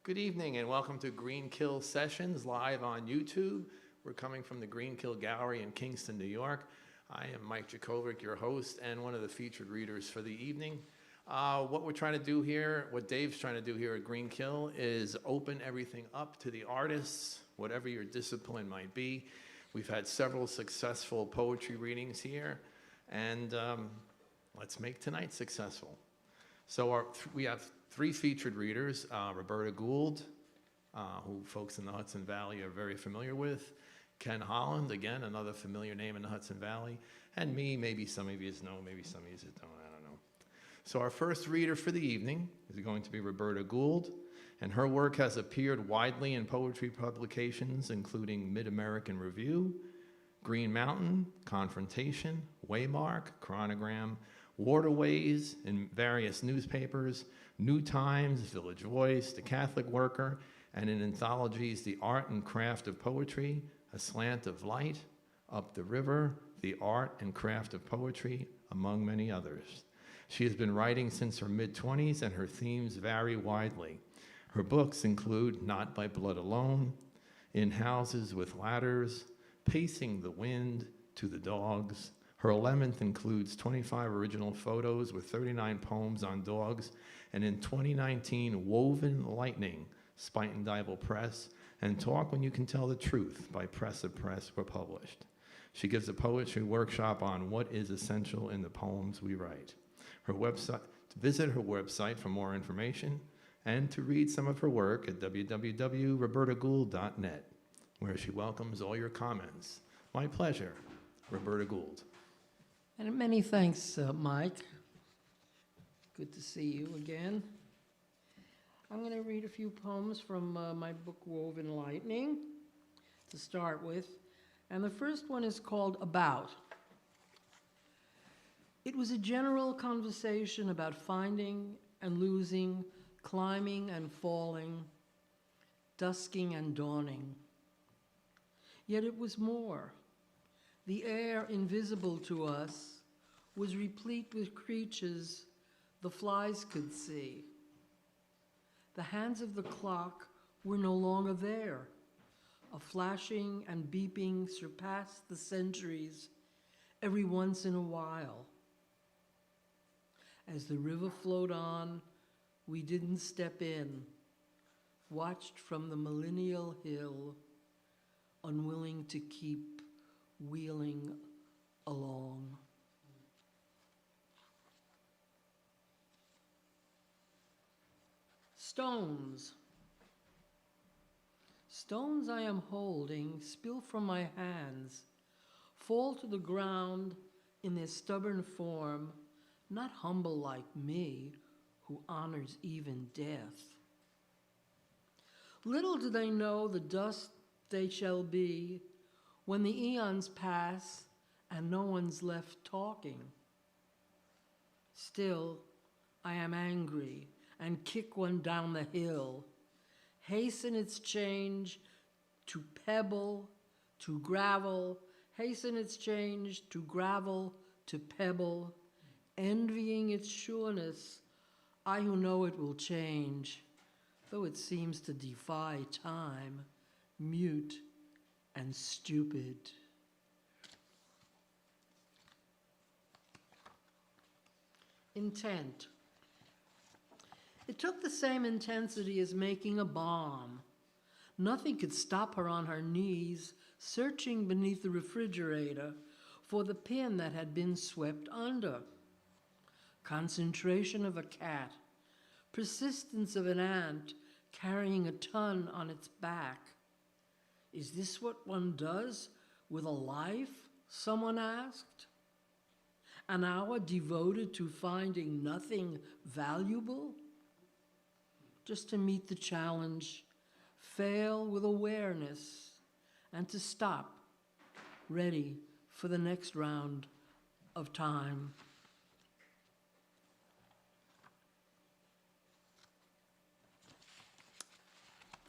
Good evening and welcome to Green Kill Sessions live on YouTube. We're coming from the Green Kill Gallery in Kingston, New York. I am Mike Jurkovic, your host and one of the featured readers for the evening. What we're trying to do here, what Dave's trying to do here at Green Kill is open everything up to the artists, whatever your discipline might be. We've had several successful poetry readings here, and let's make tonight successful. So we have three featured readers, Roberta Gould, who folks in the Hudson Valley are very familiar with, Ken Holland, again, another familiar name in the Hudson Valley, and me, maybe some of you know, maybe some of you don't, I don't know. So our first reader for the evening is going to be Roberta Gould, and her work has appeared widely in poetry publications, including Mid-American Review, Green Mountain, Confrontation, Waymark, Chronogram, Waterways, in various newspapers, New Times, Village Voice, The Catholic Worker, and in anthologies The Art and Craft of Poetry, A Slant of Light, Up the River, The Art and Craft of Poetry, among many others. She has been writing since her mid-20s, and her themes vary widely. Her books include Not by Blood Alone, In Houses with Ladders, Pacing the Wind, To the Dogs. Her 11th includes 25 original photos with 39 poems on dogs, and in 2019, Woven Lightning, Spite and Dibble Press, and Talk When You Can Tell the Truth by Press of Press were published. She gives a poetry workshop on what is essential in the poems we write. Her website, visit her website for more information and to read some of her work at www.robertagould.net, where she welcomes all your comments. My pleasure, Roberta Gould. And many thanks, Mike. Good to see you again. I'm going to read a few poems from my book, Woven Lightning, to start with. And the first one is called About. It was a general conversation about finding and losing, climbing and falling, dusking and dawning. Yet it was more. The air invisible to us was replete with creatures the flies could see. The hands of the clock were no longer there. A flashing and beeping surpassed the centuries every once in a while. As the river flowed on, we didn't step in, watched from the millennial hill, unwilling to keep wheeling along. Stones. Stones I am holding spill from my hands, fall to the ground in their stubborn form, not humble like me, who honors even death. Little do they know the dust they shall be when the eons pass and no one's left talking. Still, I am angry and kick one down the hill, hasten its change to pebble, to gravel, hasten its change to gravel, to pebble, envying its sureness, I who know it will change, though it seems to defy time, mute and stupid. Intent. It took the same intensity as making a bomb. Nothing could stop her on her knees, searching beneath the refrigerator for the pin that had been swept under. Concentration of a cat, persistence of an ant carrying a ton on its back. Is this what one does with a life? Someone asked. An hour devoted to finding nothing valuable? Just to meet the challenge, fail with awareness, and to stop, ready for the next round of time.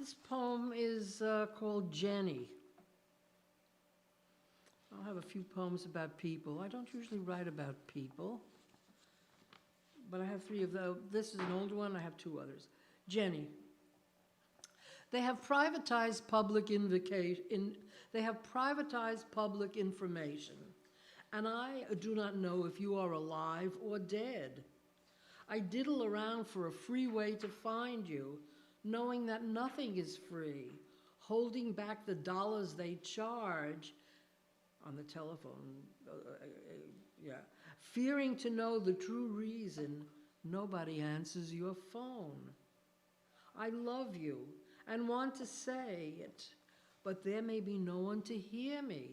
This poem is called Jenny. I'll have a few poems about people. I don't usually write about people, but I have three of those. This is an old one, I have two others. Jenny. They have privatized public information, and I do not know if you are alive or dead. I diddle around for a free way to find you, knowing that nothing is free, holding back the dollars they charge on the telephone, fearing to know the true reason nobody answers your phone. I love you and want to say it, but there may be no one to hear me,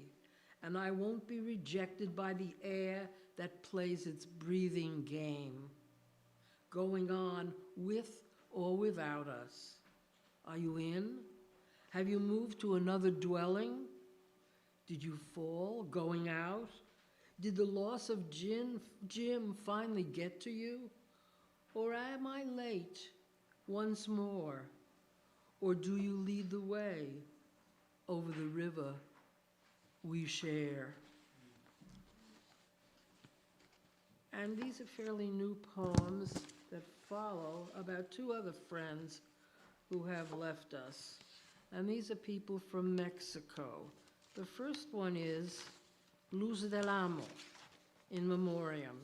and I won't be rejected by the air that plays its breathing game, going on with or without us. Are you in? Have you moved to another dwelling? Did you fall going out? Did the loss of Jim finally get to you? Or am I late once more? Or do you lead the way over the river we share? And these are fairly new poems that follow about two other friends who have left us. And these are people from Mexico. The first one is Luz del Amo, in memoriam.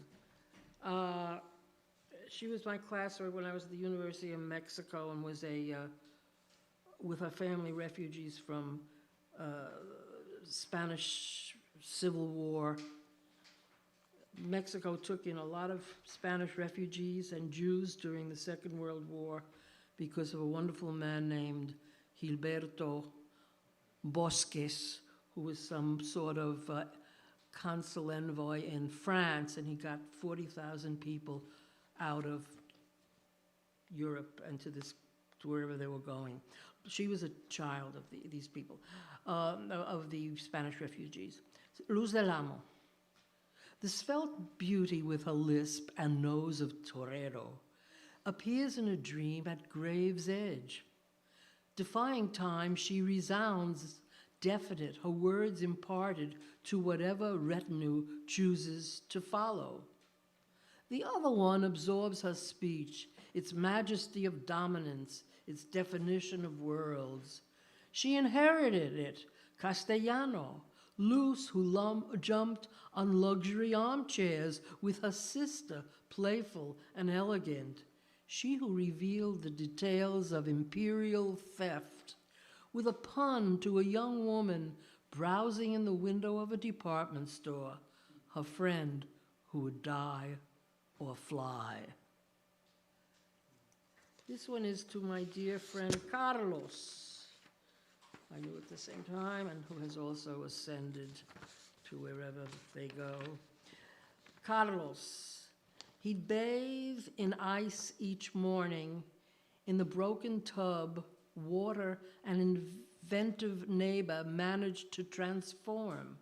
She was my classmate when I was at the University of Mexico and was with her family, refugees from Spanish Civil War. Mexico took in a lot of Spanish refugees and Jews during the Second World War because of a wonderful man named Gilberto Bosques, who was some sort of consul envoy in France, and he got 40,000 people out of Europe and to wherever they were going. She was a child of these people, of the Spanish refugees. Luz del Amo. The svelte beauty with her lisp and nose of torero appears in a dream at grave's edge. Defying time, she resounds definite, her words imparted to whatever retinue chooses to follow. The other one absorbs her speech, its majesty of dominance, its definition of worlds. She inherited it, Castellano, Luz, who jumped on luxury armchairs with her sister, playful and elegant. She who revealed the details of imperial theft, with a pun to a young woman browsing in the window of a department store, her friend who would die or fly. This one is to my dear friend Carlos, I knew at the same time, and who has also ascended to wherever they go. Carlos, he'd bathe in ice each morning. In the broken tub, water an inventive neighbor managed to transform.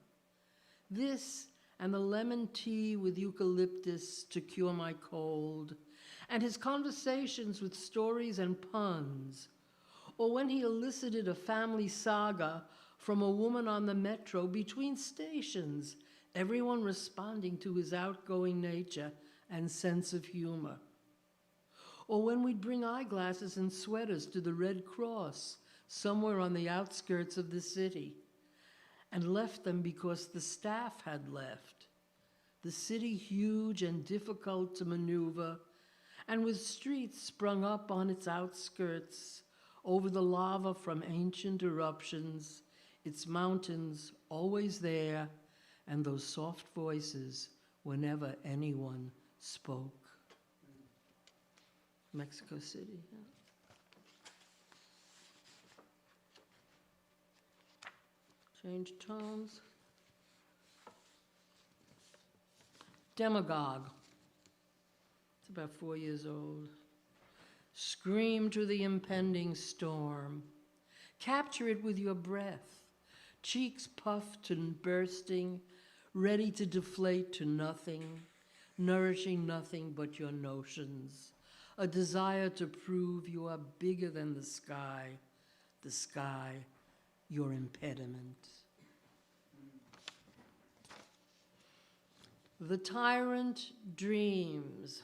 This and the lemon tea with eucalyptus to cure my cold, and his conversations with stories and puns, or when he elicited a family saga from a woman on the metro between stations, everyone responding to his outgoing nature and sense of humor. Or when we'd bring eyeglasses and sweaters to the Red Cross somewhere on the outskirts of the city, and left them because the staff had left. The city huge and difficult to maneuver, and with streets sprung up on its outskirts, over the lava from ancient eruptions, its mountains always there, and those soft voices whenever anyone spoke. Mexico City. Yeah. Change tones. Demagogue. It's about 4 years old. Scream to the impending storm. Capture it with your breath. Cheeks puffed and bursting, ready to deflate to nothing, nourishing nothing but your notions. A desire to prove you are bigger than the sky, your impediment. The tyrant dreams.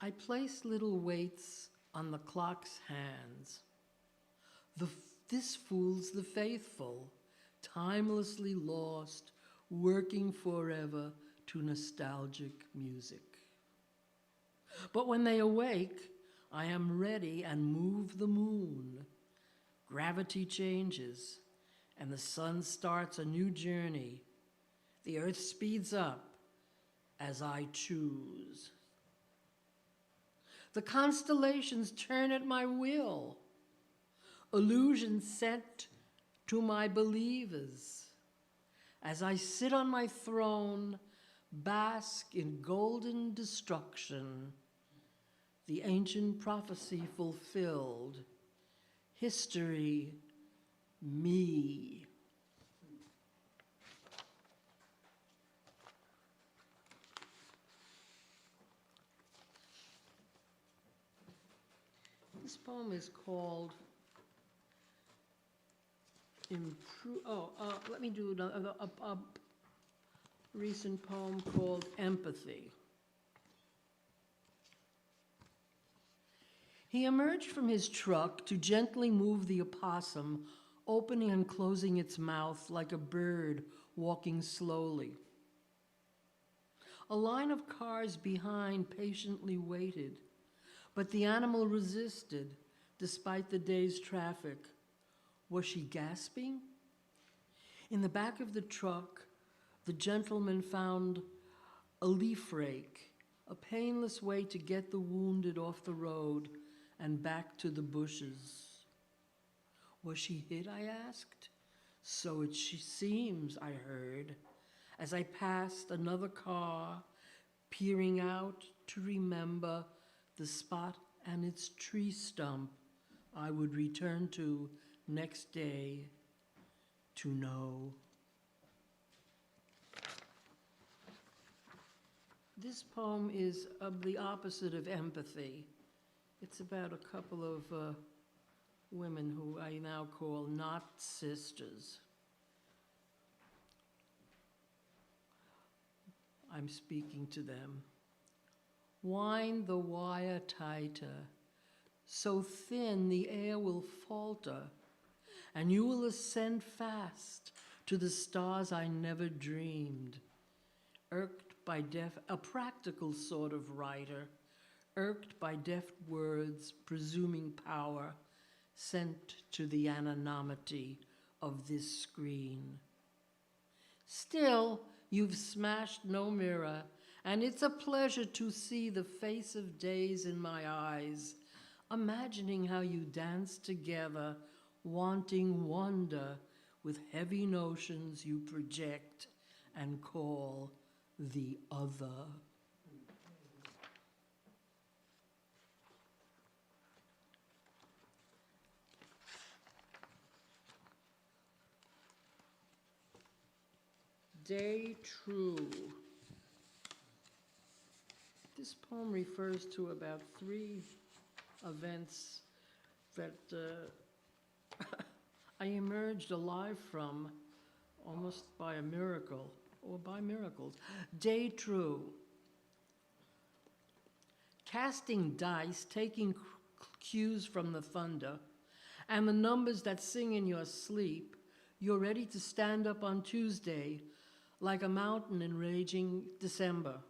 I place little weights on the clock's hands. This fools the faithful, timelessly lost, working forever to nostalgic music. But when they awake, I am ready and move the moon. Gravity changes, and the sun starts a new journey. The earth speeds up as I choose. The constellations turn at my will. Illusions sent to my believers. As I sit on my throne, bask in golden destruction, the ancient prophecy fulfilled. History, me. This poem is called let me do a recent poem called Empathy. He emerged from his truck to gently move the opossum, opening and closing its mouth like a bird walking slowly. A line of cars behind patiently waited, but the animal resisted despite the day's traffic. Was she gasping? In the back of the truck, the gentleman found a leaf rake, a painless way to get the wounded off the road and back to the bushes. Was she hit, I asked? So it seems, I heard, as I passed another car, peering out to remember the spot and its tree stump I would return to next day to know. This poem is of the opposite of empathy. It's about a couple of women who I now call not sisters. I'm speaking to them. Wind the wire tighter, so thin the air will falter, and you will ascend fast to the stars I never dreamed. Irked by a practical sort of writer, irked by deft words, presuming power, sent to the anonymity of this screen. Still, you've smashed no mirror, and it's a pleasure to see the face of days in my eyes, imagining how you dance together, wanting wonder with heavy notions you project and call the other. Day True. This poem refers to about 3 events that I emerged alive from almost by a miracle, or by miracles. Day True. Casting dice, taking cues from the thunder, and the numbers that sing in your sleep, you're ready to stand up on Tuesday like a mountain in raging December.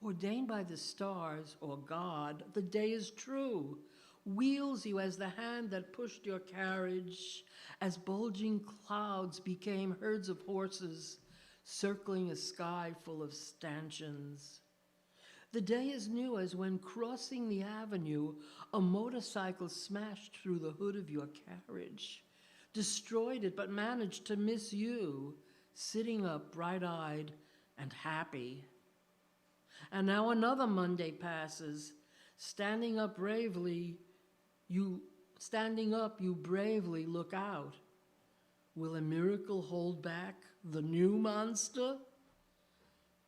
Ordained by the stars, or God, the day is true, wheels you as the hand that pushed your carriage, as bulging clouds became herds of horses, circling a sky full of stanchions. The day is new as when crossing the avenue, a motorcycle smashed through the hood of your carriage, destroyed it but managed to miss you, sitting up bright-eyed and happy. And now another Monday passes. Standing up, you bravely look out. Will a miracle hold back the new monster?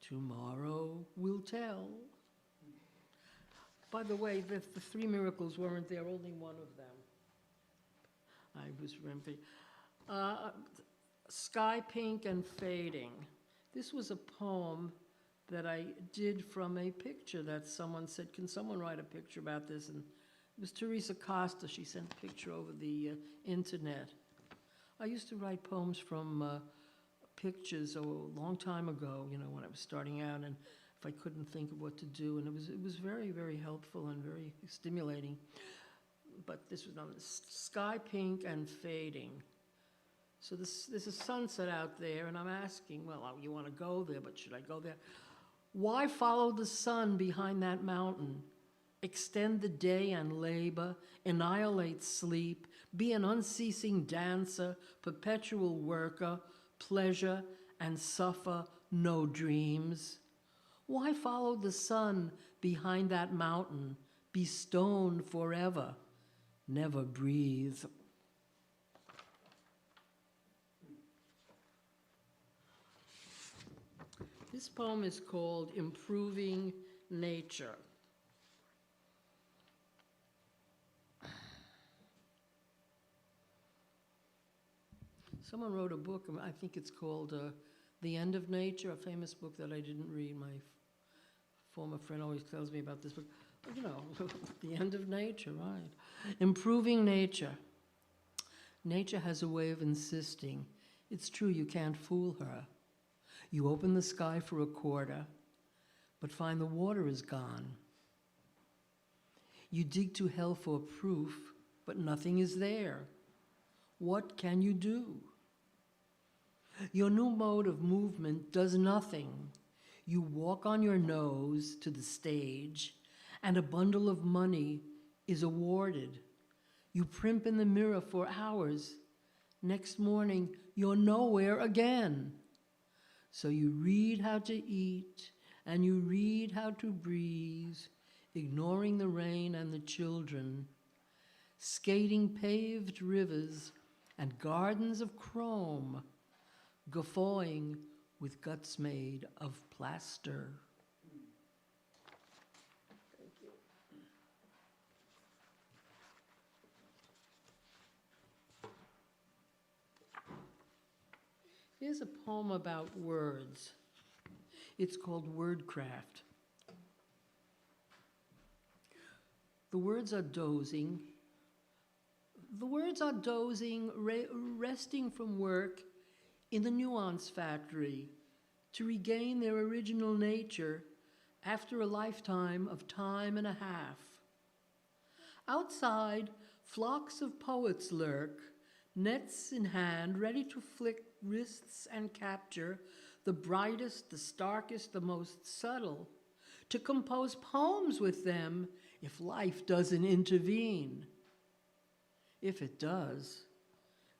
Tomorrow will tell. By the way, the 3 miracles weren't there, only one of them. I was remembering. Sky Pink and Fading. This was a poem that I did from a picture that someone said, can someone write a picture about this? And it was Teresa Costa. She sent a picture over the internet. I used to write poems from pictures a long time ago, you know, when I was starting out, and if I couldn't think of what to do, and it was very, very helpful and very stimulating. But this was on the sky pink and fading. So there's a sunset out there, and I'm asking, well, you want to go there, but should I go there? Why follow the sun behind that mountain? Extend the day and labor, annihilate sleep, be an unceasing dancer, perpetual worker, pleasure and suffer no dreams. Why follow the sun behind that mountain, be stoned forever, never breathe? This poem is called Improving Nature. Someone wrote a book, I think it's called The End of Nature, a famous book that I didn't read. My former friend always tells me about this book. But, you know, The End of Nature, right. Improving nature. Nature has a way of insisting. It's true, you can't fool her. You open the sky for a quarter, but find the water is gone. You dig to hell for proof, but nothing is there. What can you do? Your new mode of movement does nothing. You walk on your nose to the stage, and a bundle of money is awarded. You primp in the mirror for hours. Next morning, you're nowhere again. So you read how to eat, and you read how to breathe, ignoring the rain and the children, skating paved rivers and gardens of chrome, guffawing with guts made of plaster. Thank you. Here's a poem about words. It's called Wordcraft. The words are dozing. The words are dozing, resting from work in the nuance factory to regain their original nature after a lifetime of time and a half. Outside, flocks of poets lurk, nets in hand, ready to flick wrists and capture the brightest, the starkest, the most subtle, to compose poems with them if life doesn't intervene. If it does,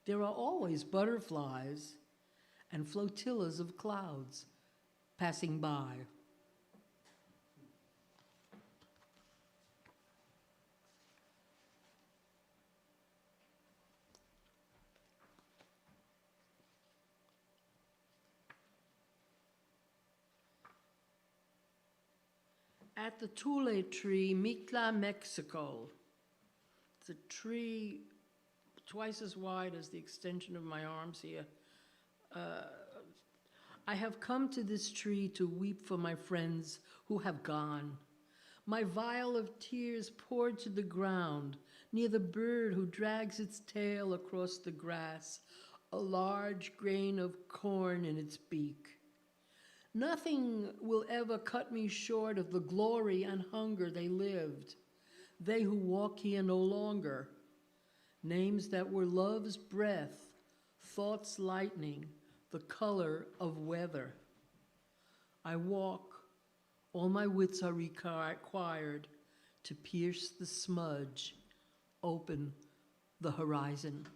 there are always butterflies and flotillas of clouds passing by. At the Tule tree, Mitla, Mexico. It's a tree twice as wide as the extension of my arms here. I have come to this tree to weep for my friends who have gone. My vial of tears poured to the ground near the bird who drags its tail across the grass, a large grain of corn in its beak. Nothing will ever cut me short of the glory and hunger they lived, they who walk here no longer. Names that were love's breath, thought's lightning, the color of weather. I walk, all my wits are required to pierce the smudge, open the horizon.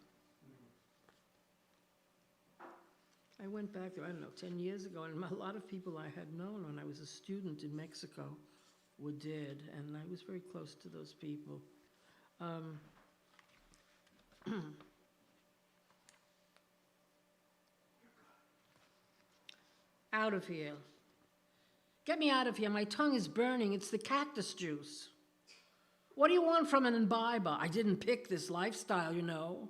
I went back there, 10 years ago, and a lot of people I had known when I was a student in Mexico were dead, and I was very close to those people. Out of here. Get me out of here. My tongue is burning. It's the cactus juice. What do you want from an imbiber? I didn't pick this lifestyle, you know.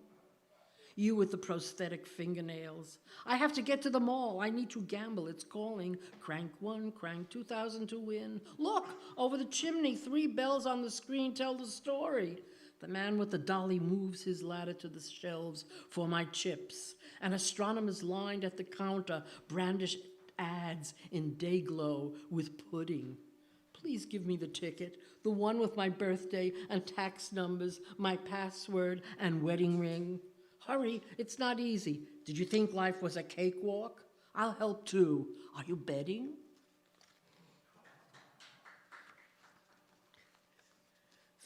You with the prosthetic fingernails. I have to get to the mall. I need to gamble. It's calling. Crank 1, crank 2,000 to win. Look, over the chimney, 3 bells on the screen tell the story. The man with the dolly moves his ladder to the shelves for my chips. And astronomers lined at the counter brandish ads in day glow with pudding. Please give me the ticket, the one with my birthday and tax numbers, my password and wedding ring. Hurry, it's not easy. Did you think life was a cakewalk? I'll help too. Are you betting?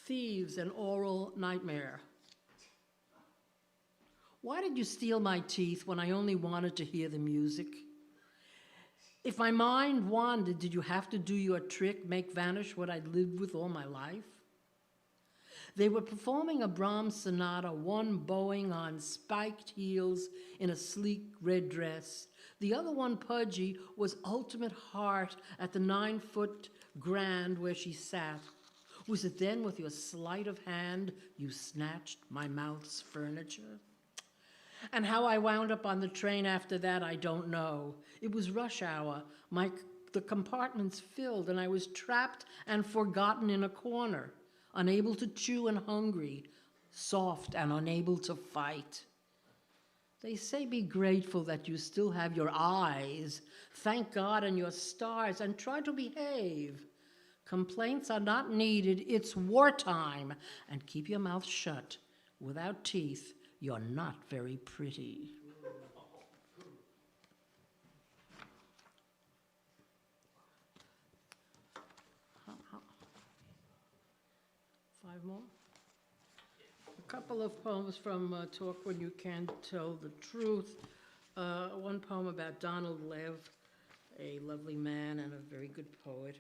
Thieves, an oral nightmare. Why did you steal my teeth when I only wanted to hear the music? If my mind wandered, did you have to do your trick, make vanish what I'd lived with all my life? They were performing a Brahms sonata, one bowing on spiked heels in a sleek red dress. The other one, pudgy, was ultimate heart at the 9-foot grand where she sat. Was it then with your sleight of hand you snatched my mouth's furniture? And how I wound up on the train after that, I don't know. It was rush hour. The compartments filled, and I was trapped and forgotten in a corner, unable to chew and hungry, soft and unable to fight. They say be grateful that you still have your eyes. Thank God and your stars, and try to behave. Complaints are not needed. It's wartime. And keep your mouth shut. Without teeth, you're not very pretty. Five more? A couple of poems from Talk When You Can't Tell the Truth. One poem about Donald Lev, a lovely man and a very good poet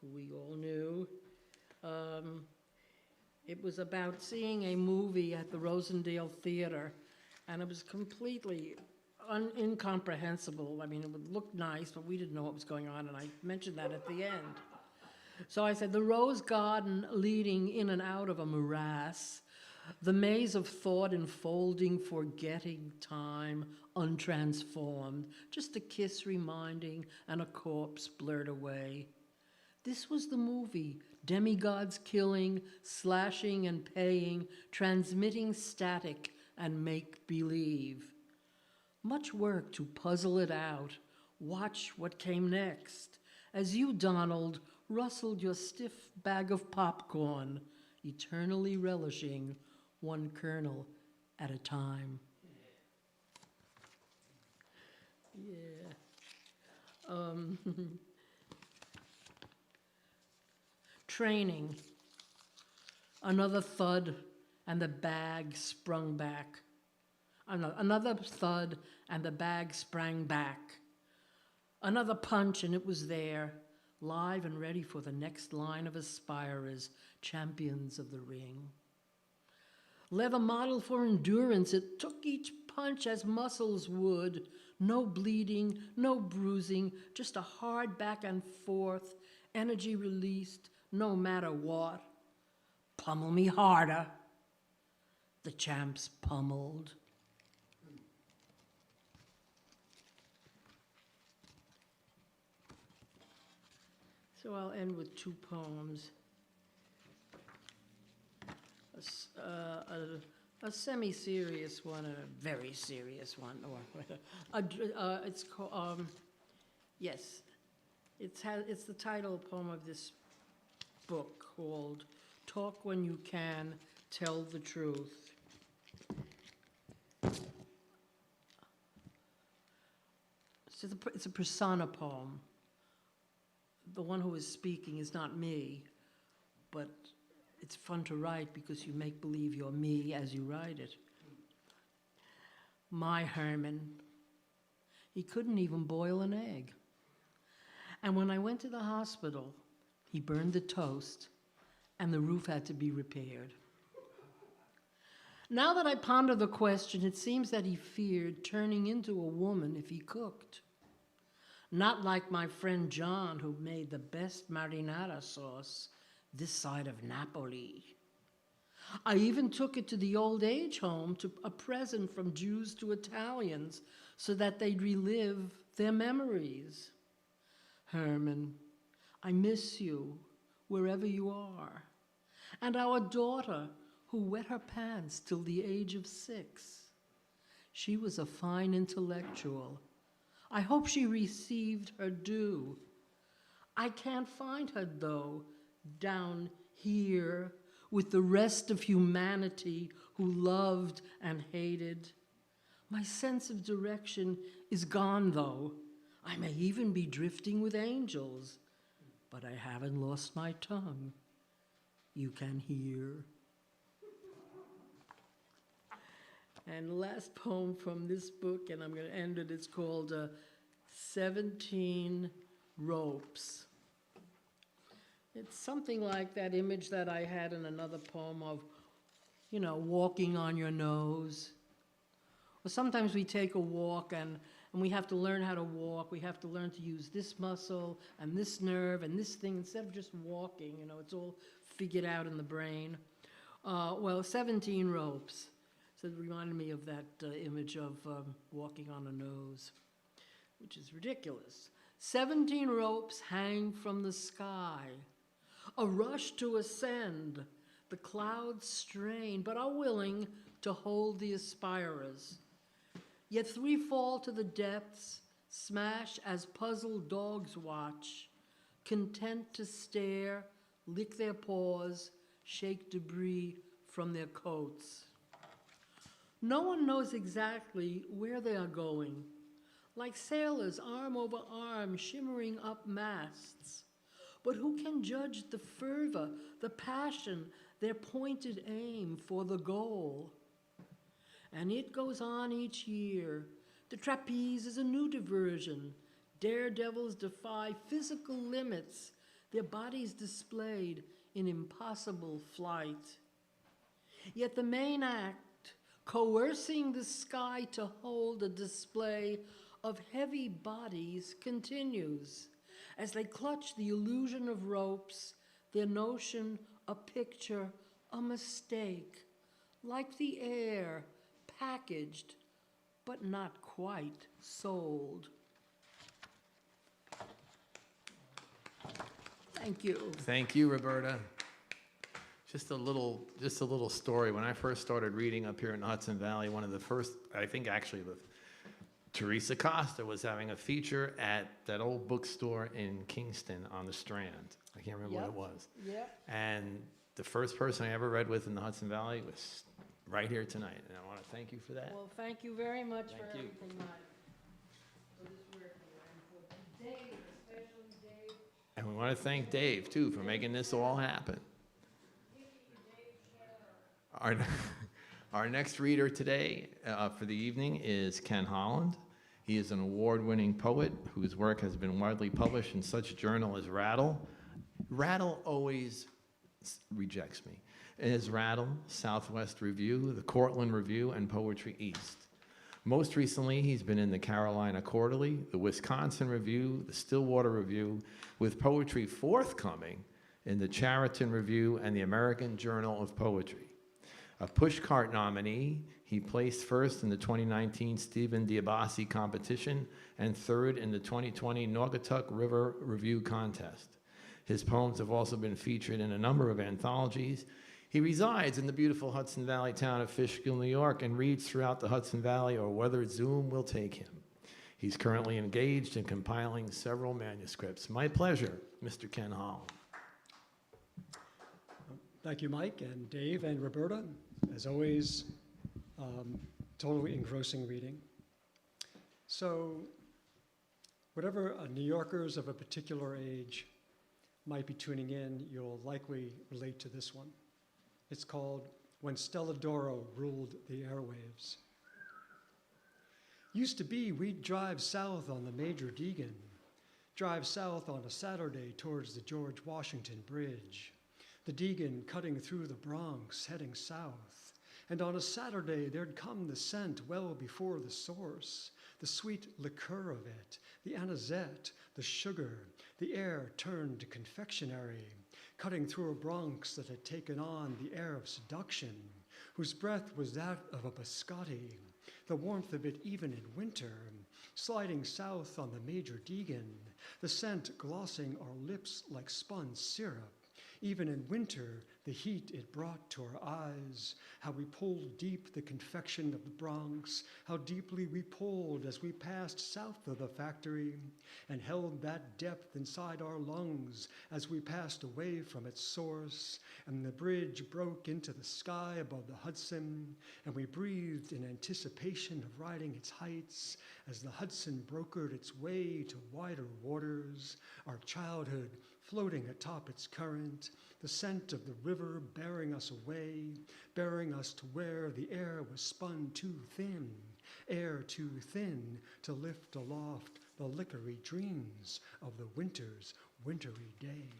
who we all knew. It was about seeing a movie at the Rosendale Theater, and it was completely incomprehensible. I mean, it would look nice, but we didn't know what was going on, and I mentioned that at the end. So I said, the rose garden leading in and out of a morass, the maze of thought enfolding, forgetting time, untransformed, just a kiss reminding and a corpse blurred away. This was the movie, demigods killing, slashing and paying, transmitting static and make-believe. Much work to puzzle it out. Watch what came next. As you, Donald, rustled your stiff bag of popcorn, eternally relishing one kernel at a time. Yeah. Training. Another thud, and the bag sprung back. Another thud, and the bag sprang back. Another punch, and it was there, live and ready for the next line of aspirers, champions of the ring. Leather model for endurance, it took each punch as muscles would. No bleeding, no bruising, just a hard back and forth, energy released, no matter what. Pummel me harder. The champs pummeled. So I'll end with 2 poems. A semi-serious one and a very serious one. It's called, yes, it's the title poem of this book called Talk When You Can Tell the Truth. So it's a persona poem. The one who is speaking is not me, but it's fun to write because you make believe you're me as you write it. My Herman, he couldn't even boil an egg. And when I went to the hospital, he burned the toast and the roof had to be repaired. Now that I ponder the question, it seems that he feared turning into a woman if he cooked. Not like my friend John, who made the best marinara sauce this side of Napoli. I even took it to the old age home, to a present from Jews to Italians, so that they'd relive their memories. Herman, I miss you wherever you are. And our daughter, who wet her pants till the age of 6. She was a fine intellectual. I hope she received her due. I can't find her, though, down here with the rest of humanity who loved and hated. My sense of direction is gone, though. I may even be drifting with angels, but I haven't lost my tongue. You can hear. And the last poem from this book, and I'm going to end it, it's called 17 Ropes. It's something like that image that I had in another poem of, you know, walking on your nose. Or sometimes we take a walk and we have to learn how to walk. We have to learn to use this muscle and this nerve and this thing instead of just walking. You know, it's all figured out in the brain. Well, 17 ropes. So it reminded me of that image of walking on a nose, which is ridiculous. 17 ropes hang from the sky. A rush to ascend. The clouds strain, but are willing to hold the aspirers. Yet 3 fall to the depths, smash as puzzled dogs watch, content to stare, lick their paws, shake debris from their coats. No one knows exactly where they are going, like sailors arm over arm shimmering up masts. But who can judge the fervor, the passion, their pointed aim for the goal? And it goes on each year. The trapeze is a new diversion. Daredevils defy physical limits, their bodies displayed in impossible flight. Yet the main act, coercing the sky to hold a display of heavy bodies, continues as they clutch the illusion of ropes, their notion a picture, a mistake, like the air, packaged, but not quite sold. Thank you. Thank you, Roberta. Just a little story. When I first started reading up here in the Hudson Valley, one of the first, I think actually Teresa Costa was having a feature at that old bookstore in Kingston on the Strand. I can't remember what it was. Yep. And the first person I ever read with in the Hudson Valley was right here tonight. And I want to thank you for that. Well, thank you very much Thank for you. everything, Mike. For this work and for Dave, especially Dave. And we want to thank Dave, too, for making this all happen. Our next reader today for the evening is Ken Holland. He is an award-winning poet whose work has been widely published in such journals as Rattle. Rattle always rejects me. It is Rattle, Southwest Review, the Cortland Review, and Poetry East. Most recently, he's been in the Carolina Quarterly, the Wisconsin Review, the Stillwater Review, with poetry forthcoming in the Chariton Review and the American Journal of Poetry. A pushcart nominee, he placed first in the 2019 Stephen Diabasi competition and third in the 2020 Naugatuck River Review contest. His poems have also been featured in a number of anthologies. He resides in the beautiful Hudson Valley town of Fishkill, New York, and reads throughout the Hudson Valley or whether Zoom will take him. He's currently engaged in compiling several manuscripts. My pleasure, Mr. Ken Holland. Thank you, Mike and Dave and Roberta. As always, totally engrossing reading. So, whatever New Yorkers of a particular age might be tuning in, you'll likely relate to this one. It's called When Stella Doro Ruled the Airwaves. Used to be we'd drive south on the Major Deegan, drive south on a Saturday towards the George Washington Bridge, the Deegan cutting through the Bronx, heading south. And on a Saturday, there'd come the scent well before the source, the sweet liqueur of it, the anisette, the sugar, the air turned to confectionery. cutting through a Bronx that had taken on the air of seduction, whose breath was that of a biscotti, the warmth of it even in winter, sliding south on the Major Deegan, the scent glossing our lips like spun syrup. Even in winter, the heat it brought to our eyes, how we pulled deep the confection of the Bronx, how deeply we pulled as we passed south of the factory, and held that depth inside our lungs as we passed away from its source, and the bridge broke into the sky above the Hudson, and we breathed in anticipation of riding its heights as the Hudson brokered its way to wider waters, our childhood floating atop its current, the scent of the river bearing us away, bearing us to where the air was spun too thin, air too thin to lift aloft the liquory dreams of the winter's wintry day.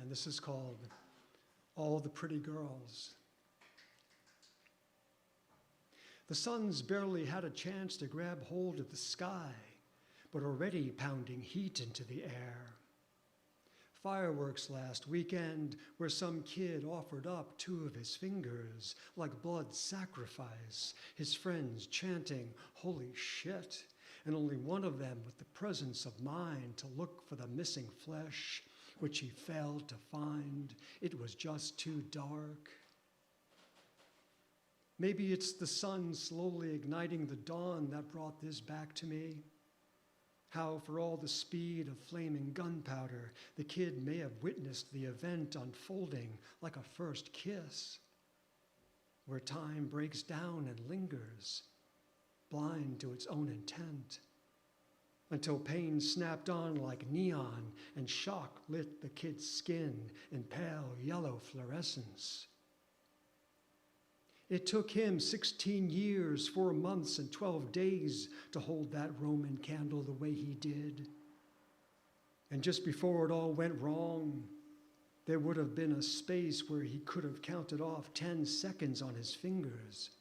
And this is called All the Pretty Girls. The sun's barely had a chance to grab hold of the sky, but already pounding heat into the air. Fireworks last weekend where some kid offered up 2 of his fingers like blood sacrifice, his friends chanting, "Holy shit," and only one of them with the presence of mind to look for the missing flesh, which he failed to find. It was just too dark. Maybe it's the sun slowly igniting the dawn that brought this back to me. How, for all the speed of flaming gunpowder, the kid may have witnessed the event unfolding like a first kiss, where time breaks down and lingers, blind to its own intent, until pain snapped on like neon and shock lit the kid's skin in pale yellow fluorescence. It took him 16 years, 4 months, and 12 days to hold that Roman candle the way he did. And just before it all went wrong, there would have been a space where he could have counted off 10 seconds on his fingers,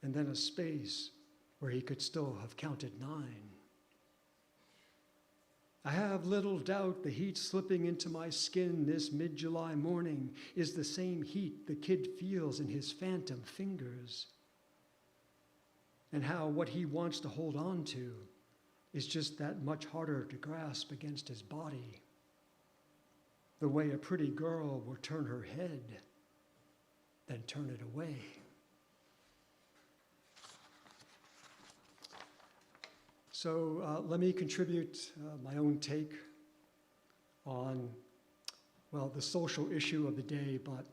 and then a space where he could still have counted 9. I have little doubt the heat slipping into my skin this mid-July morning is the same heat the kid feels in his phantom fingers, and how what he wants to hold on to is just that much harder to grasp against his body, the way a pretty girl will turn her head, then turn it away. So let me contribute my own take on, well, the social issue of the day, but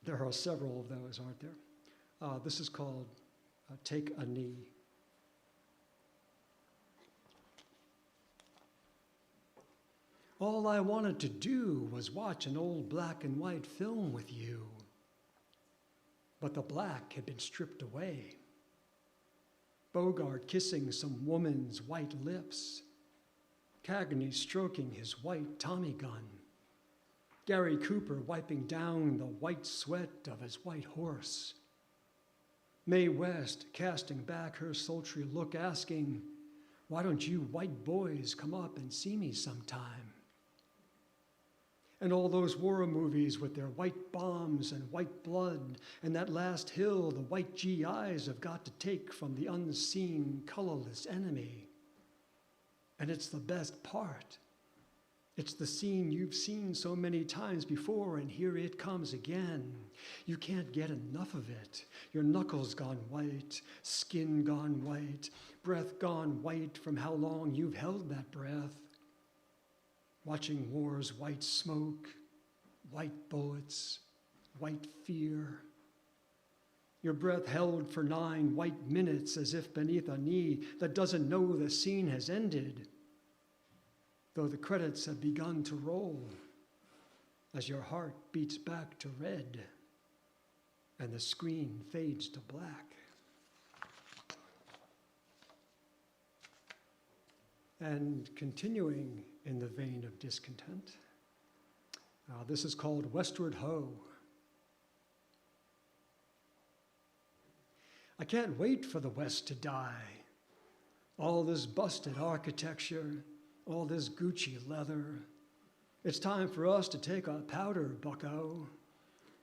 there are several of those, aren't there? This is called Take a Knee. All I wanted to do was watch an old black and white film with you, but the black had been stripped away. Bogart kissing some woman's white lips, Cagney stroking his white Tommy gun, Gary Cooper wiping down the white sweat of his white horse, Mae West casting back her sultry look asking, "Why don't you white boys come up and see me sometime?" And all those war movies with their white bombs and white blood, and that last hill the white GIs have got to take from the unseen, colorless enemy. And it's the best part. It's the scene you've seen so many times before, and here it comes again. You can't get enough of it. Your knuckles gone white, skin gone white, breath gone white from how long you've held that breath. Watching war's white smoke, white bullets, white fear. Your breath held for 9 white minutes as if beneath a knee that doesn't know the scene has ended, though the credits have begun to roll as your heart beats back to red and the screen fades to black. And continuing in the vein of discontent, this is called Westward Ho. I can't wait for the West to die, All this busted architecture, all this Gucci leather. It's time for us to take our powder, bucko.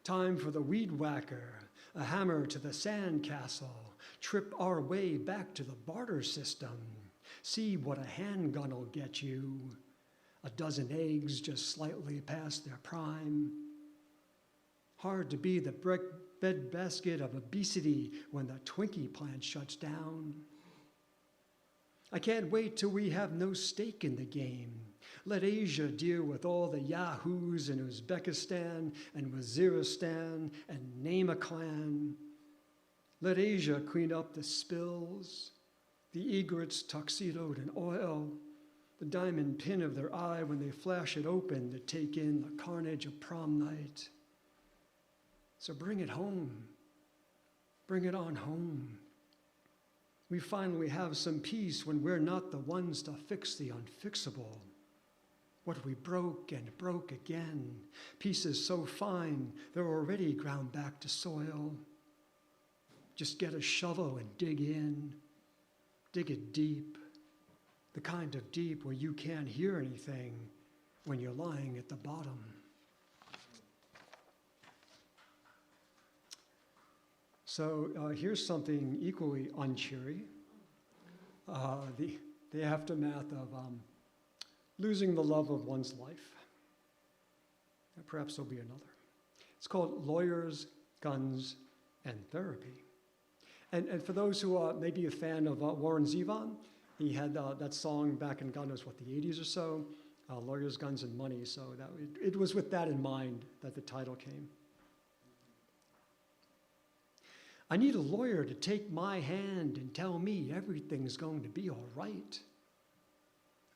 Time for the weed whacker, a hammer to the sandcastle, trip our way back to the barter system. See what a handgun'll get you. A dozen eggs just slightly past their prime. Hard to be the breadbasket of obesity when the Twinkie plant shuts down. I can't wait till we have no stake in the game. Let Asia deal with all the yahoos in Uzbekistan and Waziristan and name a clan. Let Asia clean up the spills, the egrets tuxedoed in oil, the diamond pin of their eye when they flash it open to take in the carnage of prom night. So bring it home. Bring it on home. We finally have some peace when we're not the ones to fix the unfixable. What we broke and broke again, pieces so fine they're already ground back to soil. Just get a shovel and dig in. Dig it deep. The kind of deep where you can't hear anything when you're lying at the bottom. So here's something equally uncheery. The aftermath of losing the love of one's life. Perhaps there'll be another. It's called Lawyers, Guns, and Therapy. And for those who may be a fan of Warren Zevon, he had that song back in God knows what, the 80s or so, Lawyers, Guns, and Money. So it was with that in mind that the title came. I need a lawyer to take my hand and tell me everything's going to be all right.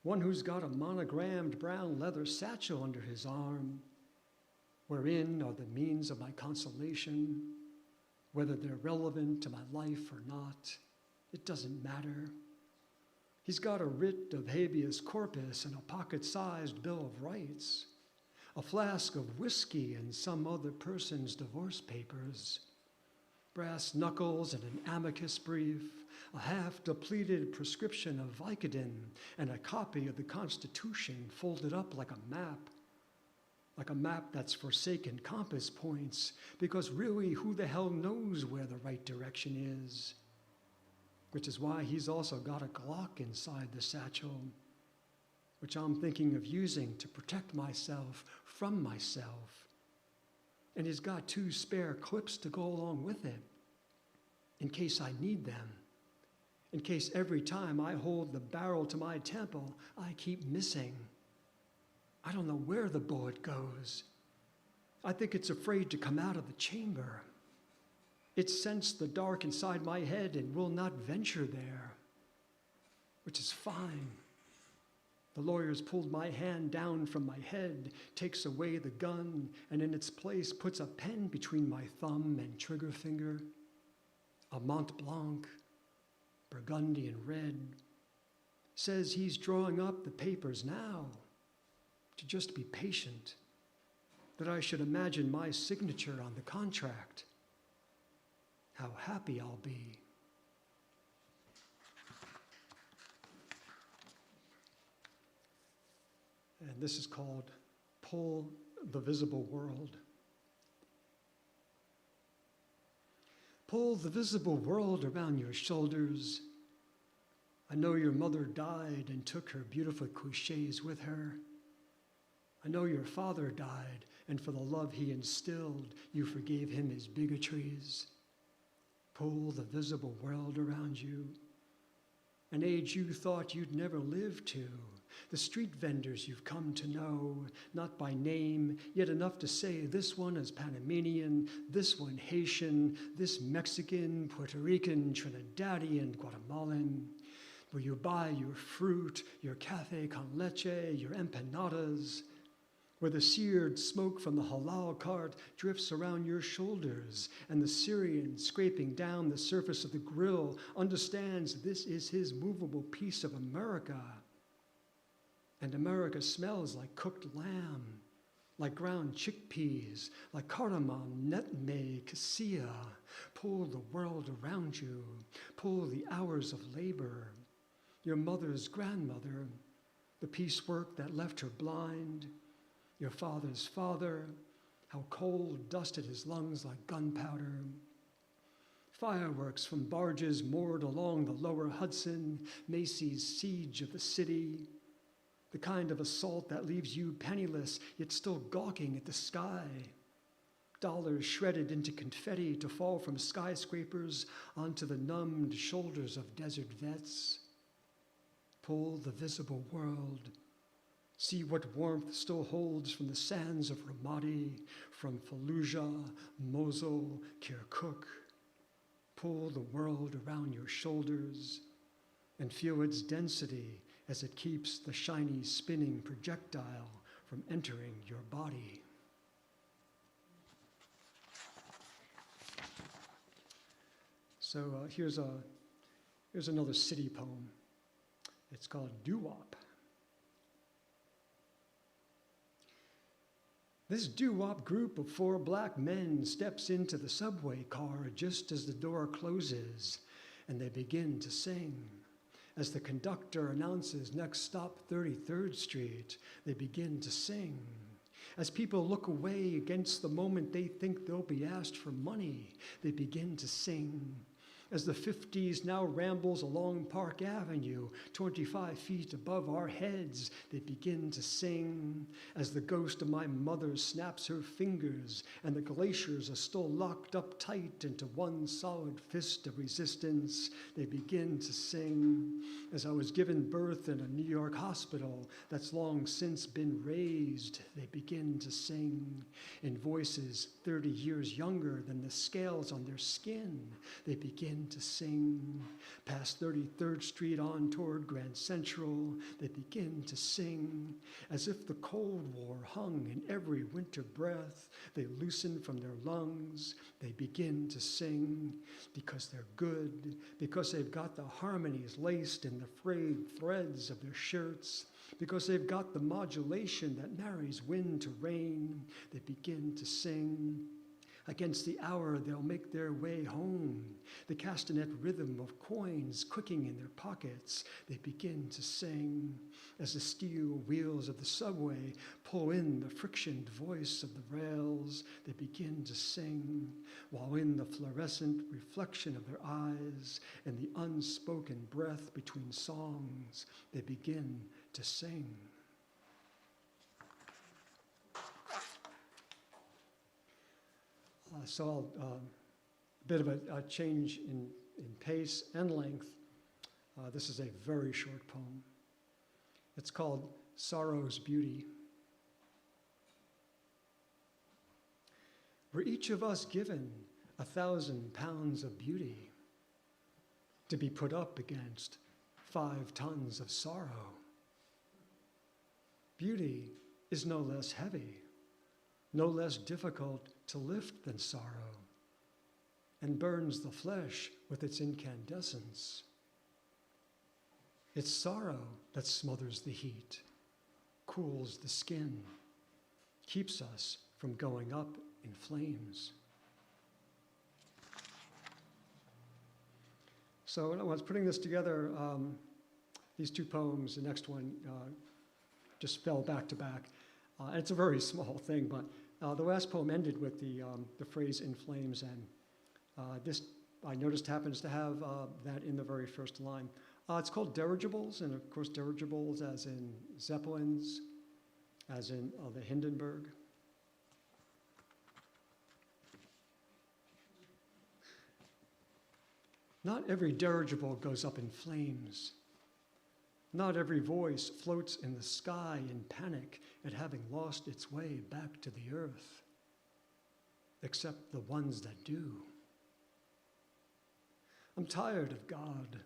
One who's got a monogrammed brown leather satchel under his arm, wherein are the means of my consolation, whether they're relevant to my life or not, it doesn't matter. He's got a writ of habeas corpus and a pocket-sized Bill of Rights, a flask of whiskey and some other person's divorce papers, brass knuckles and an amicus brief, a half-depleted prescription of Vicodin, and a copy of the Constitution folded up like a map that's forsaken compass points, because really, who the hell knows where the right direction is? Which is why he's also got a Glock inside the satchel, which I'm thinking of using to protect myself from myself. And he's got 2 spare clips to go along with it, in case I need them. In case every time I hold the barrel to my temple, I keep missing. I don't know where the bullet goes. I think it's afraid to come out of the chamber. It sensed the dark inside my head and will not venture there, which is fine. The lawyer's pulled my hand down from my head, takes away the gun, and in its place puts a pen between my thumb and trigger finger, a Mont Blanc, burgundy and red, says he's drawing up the papers now, to just be patient, that I should imagine my signature on the contract. How happy I'll be. And this is called Pull the Visible World. Pull the visible world around your shoulders. I know your mother died and took her beautiful cliches with her. I know your father died, and for the love he instilled, you forgave him his bigotries. Pull the visible world around you. An age you thought you'd never live to. The street vendors you've come to know, not by name, yet enough to say this one is Panamanian, this one Haitian, this Mexican, Puerto Rican, Trinidadian, Guatemalan. Where you buy your fruit, your café con leche, your empanadas. Where the seared smoke from the halal cart drifts around your shoulders, and the Syrian scraping down the surface of the grill understands this is his movable piece of America. And America smells like cooked lamb, like ground chickpeas, like cardamom, nutmeg, cassia. Pull the world around you. Pull the hours of labor. your mother's grandmother, the piecework that left her blind, your father's father, how cold dusted his lungs like gunpowder, fireworks from barges moored along the lower Hudson, Macy's siege of the city, the kind of assault that leaves you penniless yet still gawking at the sky, dollars shredded into confetti to fall from skyscrapers onto the numbed shoulders of desert vets. Pull the visible world. See what warmth still holds from the sands of Ramadi, from Fallujah, Mosul, Kirkuk. Pull the world around your shoulders and feel its density as it keeps the shiny spinning projectile from entering your body. So here's another city poem. It's called Doo-Wop. This doo-wop group of 4 black men steps into the subway car just as the door closes, and they begin to sing. As the conductor announces next stop 33rd Street, they begin to sing. As people look away against the moment they think they'll be asked for money, they begin to sing. As the 50s now rambles along Park Avenue, 25 feet above our heads, they begin to sing. As the ghost of my mother snaps her fingers and the glaciers are still locked up tight into one solid fist of resistance, they begin to sing. As I was given birth in a New York hospital that's long since been razed, they begin to sing. In voices 30 years younger than the scales on their skin, they begin to sing. Past 33rd Street on toward Grand Central, they begin to sing. As if the Cold War hung in every winter breath they loosen from their lungs, they begin to sing. Because they're good, because they've got the harmonies laced in the frayed threads of their shirts, because they've got the modulation that marries wind to rain, they begin to sing. Against the hour, they'll make their way home. The castanet rhythm of coins clicking in their pockets, they begin to sing. As the steel wheels of the subway pull in the frictioned voice of the rails, they begin to sing. While in the fluorescent reflection of their eyes and the unspoken breath between songs, they begin to sing. So a bit of a change in pace and length. This is a very short poem. It's called Sorrow's Beauty. Were each of us given 1,000 pounds of beauty to be put up against 5 tons of sorrow? Beauty is no less heavy, no less difficult to lift than sorrow, and burns the flesh with its incandescence. It's sorrow that smothers the heat, cools the skin, keeps us from going up in flames. So when I was putting this together, these 2 poems, the next one just fell back to back. It's a very small thing, but the last poem ended with the phrase "in flames," and this I noticed happens to have that in the very first line. It's called dirigibles, and of course dirigibles as in Zeppelins, as in the Hindenburg. Not every dirigible goes up in flames. Not every voice floats in the sky in panic at having lost its way back to the earth, except the ones that do. I'm tired of God,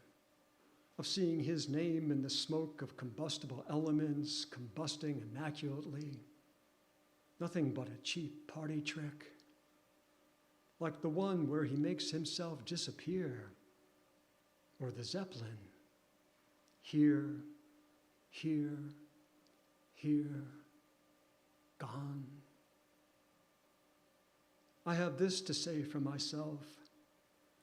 of seeing his name in the smoke of combustible elements combusting immaculately. Nothing but a cheap party trick, like the one where he makes himself disappear, or the Zeppelin. Here, here, here, gone. I have this to say for myself.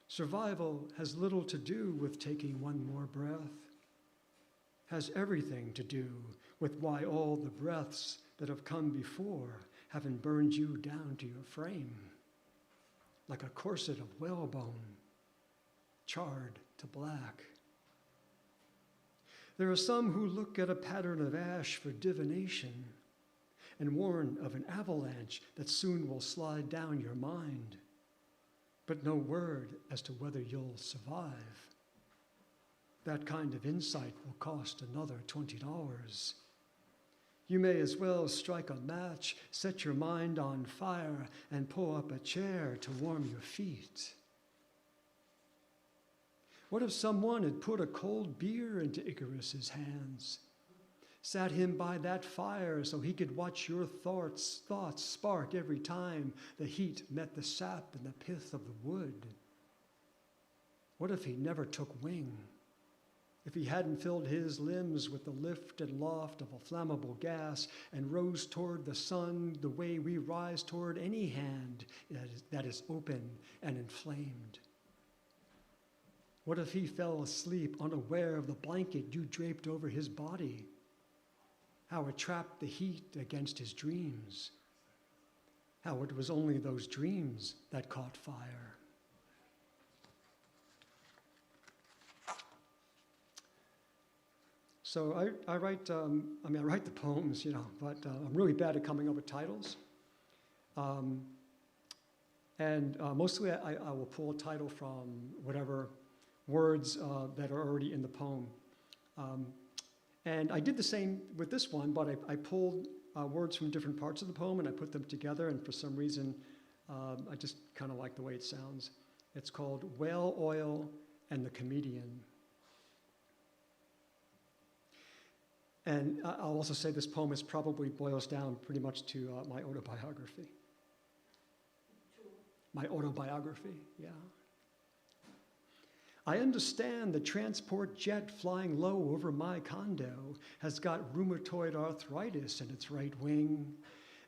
Survival has little to do with taking one more breath. has everything to do with why all the breaths that have come before haven't burned you down to your frame, like a corset of whalebone, charred to black. There are some who look at a pattern of ash for divination and warn of an avalanche that soon will slide down your mind, but no word as to whether you'll survive. That kind of insight will cost another $20. You may as well strike a match, set your mind on fire, and pull up a chair to warm your feet. What if someone had put a cold beer into Icarus's hands, sat him by that fire so he could watch your thoughts spark every time the heat met the sap and the pith of the wood? What if he never took wing? If he hadn't filled his limbs with the lift and loft of a flammable gas and rose toward the sun the way we rise toward any hand that is open and inflamed? What if he fell asleep unaware of the blanket you draped over his body? How it trapped the heat against his dreams? How it was only those dreams that caught fire? So I write the poems, but I'm really bad at coming up with titles. Mostly I will pull a title from whatever words that are already in the poem. And I did the same with this one, but I pulled words from different parts of the poem and I put them together, and for some reason, I just kind of like the way it sounds. It's called Whale Oil and the Comedian. And I'll also say this poem probably boils down pretty much to my autobiography. My autobiography, yeah. I understand the transport jet flying low over my condo has got rheumatoid arthritis in its right wing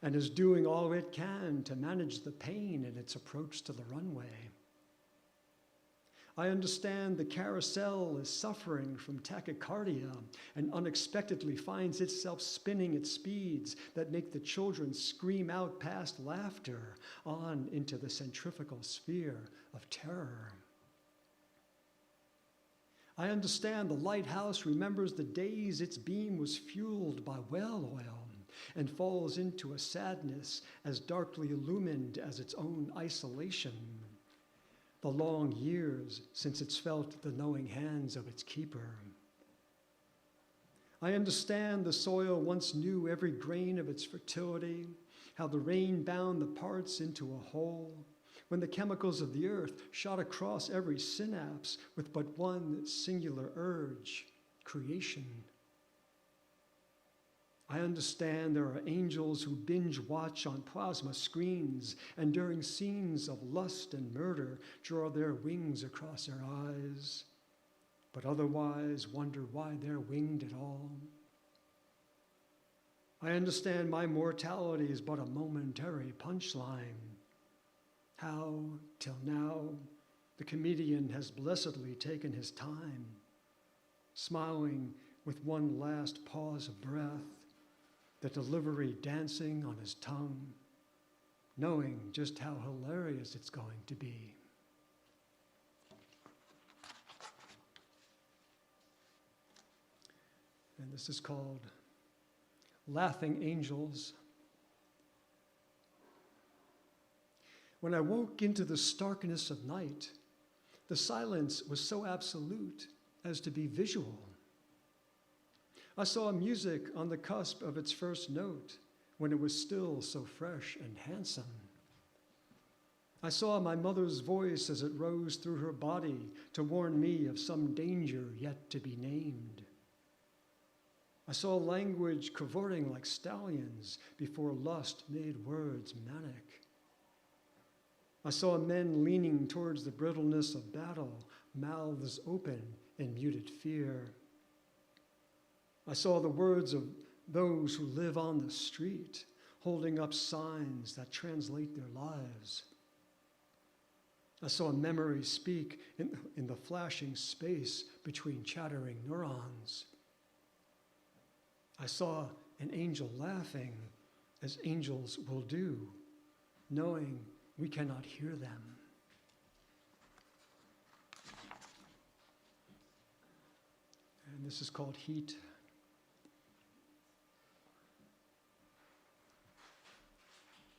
and is doing all it can to manage the pain in its approach to the runway. I understand the carousel is suffering from tachycardia and unexpectedly finds itself spinning at speeds that make the children scream out past laughter on into the centrifugal sphere of terror. I understand the lighthouse remembers the days its beam was fueled by whale oil and falls into a sadness as darkly illumined as its own isolation. The long years since it's felt the knowing hands of its keeper. I understand the soil once knew every grain of its fertility, how the rain bound the parts into a whole, when the chemicals of the earth shot across every synapse with but one singular urge, creation. I understand there are angels who binge watch on plasma screens and during scenes of lust and murder draw their wings across their eyes, but otherwise wonder why they're winged at all. I understand my mortality is but a momentary punchline. How, till now, the comedian has blessedly taken his time, smiling with one last pause of breath, the delivery dancing on his tongue, knowing just how hilarious it's going to be. And this is called Laughing Angels. When I woke into the starkness of night, the silence was so absolute as to be visual. I saw music on the cusp of its first note when it was still so fresh and handsome. I saw my mother's voice as it rose through her body to warn me of some danger yet to be named. I saw language cavorting like stallions before lust made words manic. I saw men leaning towards the brittleness of battle, mouths open in muted fear. I saw the words of those who live on the street, holding up signs that translate their lives. I saw memory speak in the flashing space between chattering neurons. I saw an angel laughing, as angels will do, knowing we cannot hear them. And this is called Heat.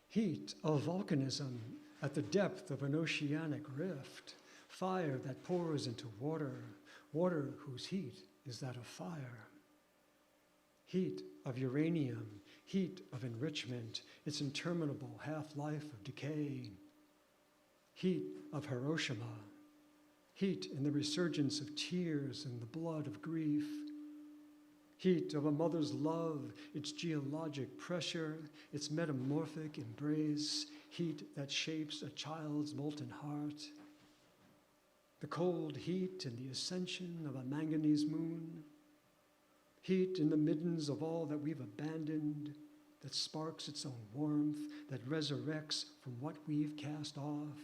Heat of volcanism at the depth of an oceanic rift, fire that pours into water, water whose heat is that of fire. Heat of uranium, heat of enrichment, its interminable half-life of decay. Heat of Hiroshima, heat in the resurgence of tears and the blood of grief. Heat of a mother's love, its geologic pressure, its metamorphic embrace, heat that shapes a child's molten heart. The cold heat in the ascension of a manganese moon. Heat in the middens of all that we've abandoned, that sparks its own warmth, that resurrects from what we've cast off.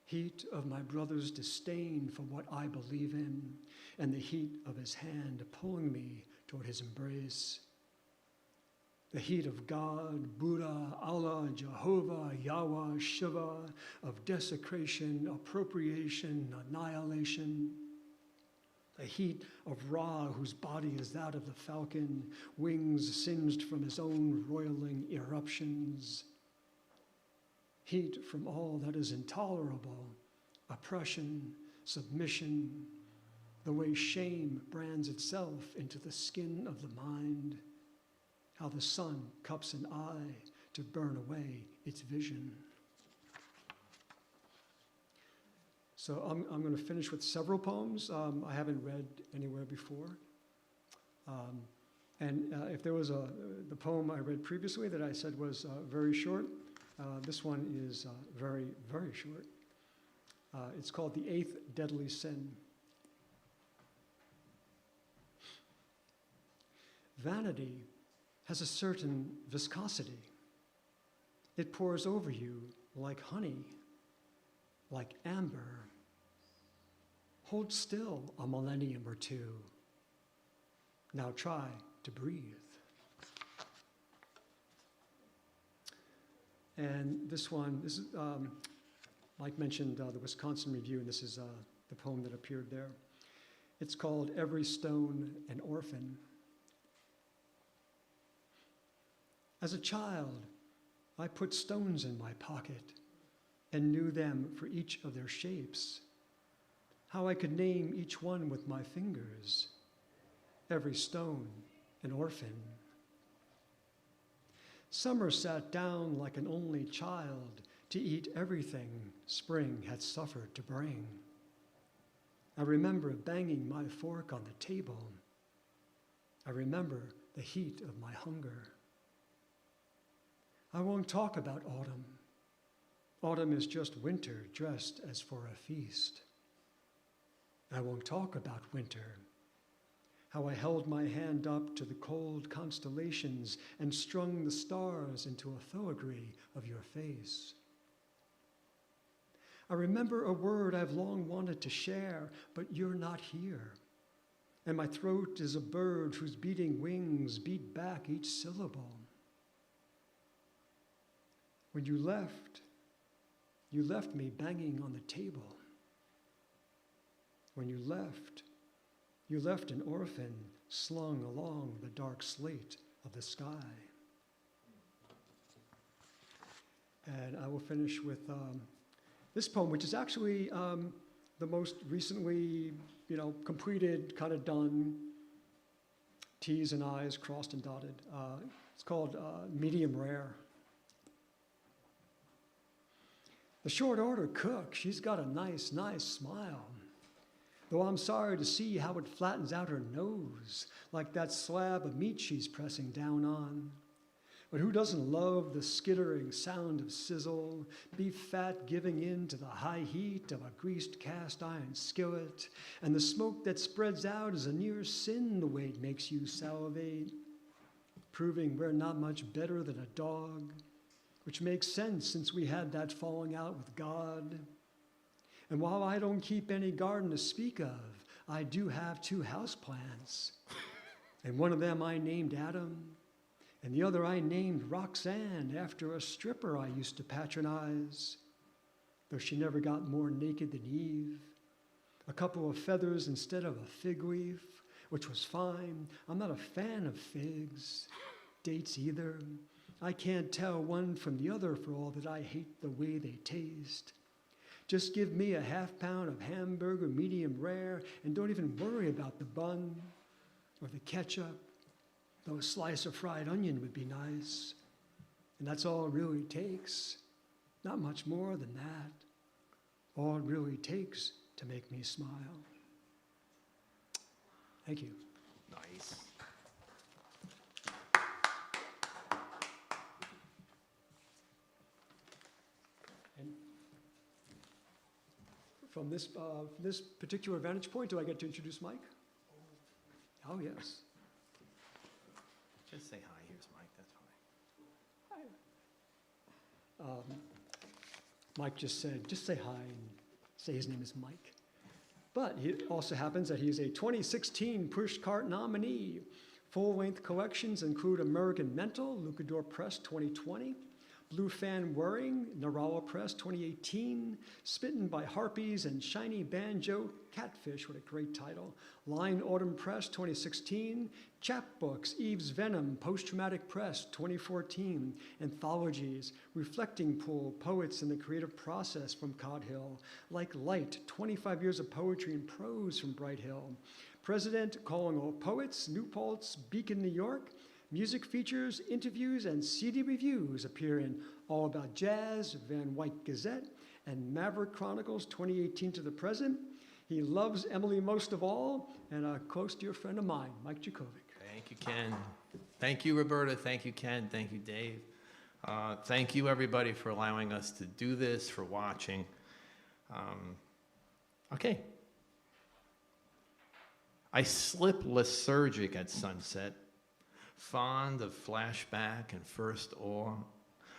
Heat of my brother's disdain for what I believe in, and the heat of his hand pulling me toward his embrace. The heat of God, Buddha, Allah, Jehovah, Yahweh, Shiva, of desecration, appropriation, annihilation. The heat of Ra, whose body is that of the falcon, wings singed from his own roiling eruptions. Heat from all that is intolerable, oppression, submission, the way shame brands itself into the skin of the mind, how the sun cups an eye to burn away its vision. So I'm going to finish with several poems I haven't read anywhere before. If there was the poem I read previously that I said was very short, this one is very, very short. It's called The Eighth Deadly Sin. Vanity has a certain viscosity. It pours over you like honey, like amber. Hold still a millennium or two. Now try to breathe. And this one, Mike mentioned the Wisconsin Review, and this is the poem that appeared there. It's called Every Stone an Orphan. As a child, I put stones in my pocket and knew them for each of their shapes, how I could name each one with my fingers, every stone an orphan. Summer sat down like an only child to eat everything spring had suffered to bring. I remember banging my fork on the table. I remember the heat of my hunger. I won't talk about autumn. Autumn is just winter dressed as for a feast. I won't talk about winter, how I held my hand up to the cold constellations and strung the stars into a filigree of your face. I remember a word I've long wanted to share, but you're not here. And my throat is a bird whose beating wings beat back each syllable. When you left me banging on the table. When you left an orphan slung along the dark slate of the sky. And I will finish with this poem, which is actually the most recently, completed, kind of done, T's and I's crossed and dotted. It's called Medium Rare. The short order cook, she's got a nice smile. Though I'm sorry to see how it flattens out her nose, like that slab of meat she's pressing down on. But who doesn't love the skittering sound of sizzle, beef fat giving in to the high heat of a greased cast iron skillet, and the smoke that spreads out is a near sin the way it makes you salivate, proving we're not much better than a dog, which makes sense since we had that falling out with God. And while I don't keep any garden to speak of, I do have 2 houseplants. And one of them I named Adam, and the other I named Roxanne after a stripper I used to patronize, though she never got more naked than Eve. A couple of feathers instead of a fig leaf, which was fine. I'm not a fan of figs, dates either. I can't tell one from the other for all that I hate the way they taste. Just give me a half-pound of hamburger medium rare and don't even worry about the bun or the ketchup, though a slice of fried onion would be nice. And that's all it really takes. Not much more than that. All it really takes to make me smile. Thank you. Nice. And from this particular vantage point, do I get to introduce Mike? Oh, yes. Just say hi. Here's Mike. That's fine. Mike just said, just say hi and say his name is Mike. But it also happens that he is a 2016 Pushcart nominee. Full-length collections include American Mental, Lucador Press 2020, Blue Fan Whirring, Narawa Press 2018, Smitten by Harpies and Shiny Banjo, Catfish, what a great title, Line Autumn Press 2016, Chapbooks, Eve's Venom, Post-Traumatic Press 2014, Anthologies, Reflecting Pool, Poets in the Creative Process from Cod Hill, Like Light, 25 Years of Poetry and Prose from Bright Hill, President Calling All Poets, New Paltz, Beacon, New York. Music features, interviews, and CD reviews appear in All About Jazz, Van Wyck Gazette, and Maverick Chronicles 2018 to the present. He loves Emily most of all, and a close dear friend of mine, Mike Jurkovic. Thank you, Ken. Thank you, Roberta. Thank you, Ken. Thank you, Dave. Thank you, everybody, for allowing us to do this, for watching. Okay. I slip lethargic at sunset, fond of flashback and first awe.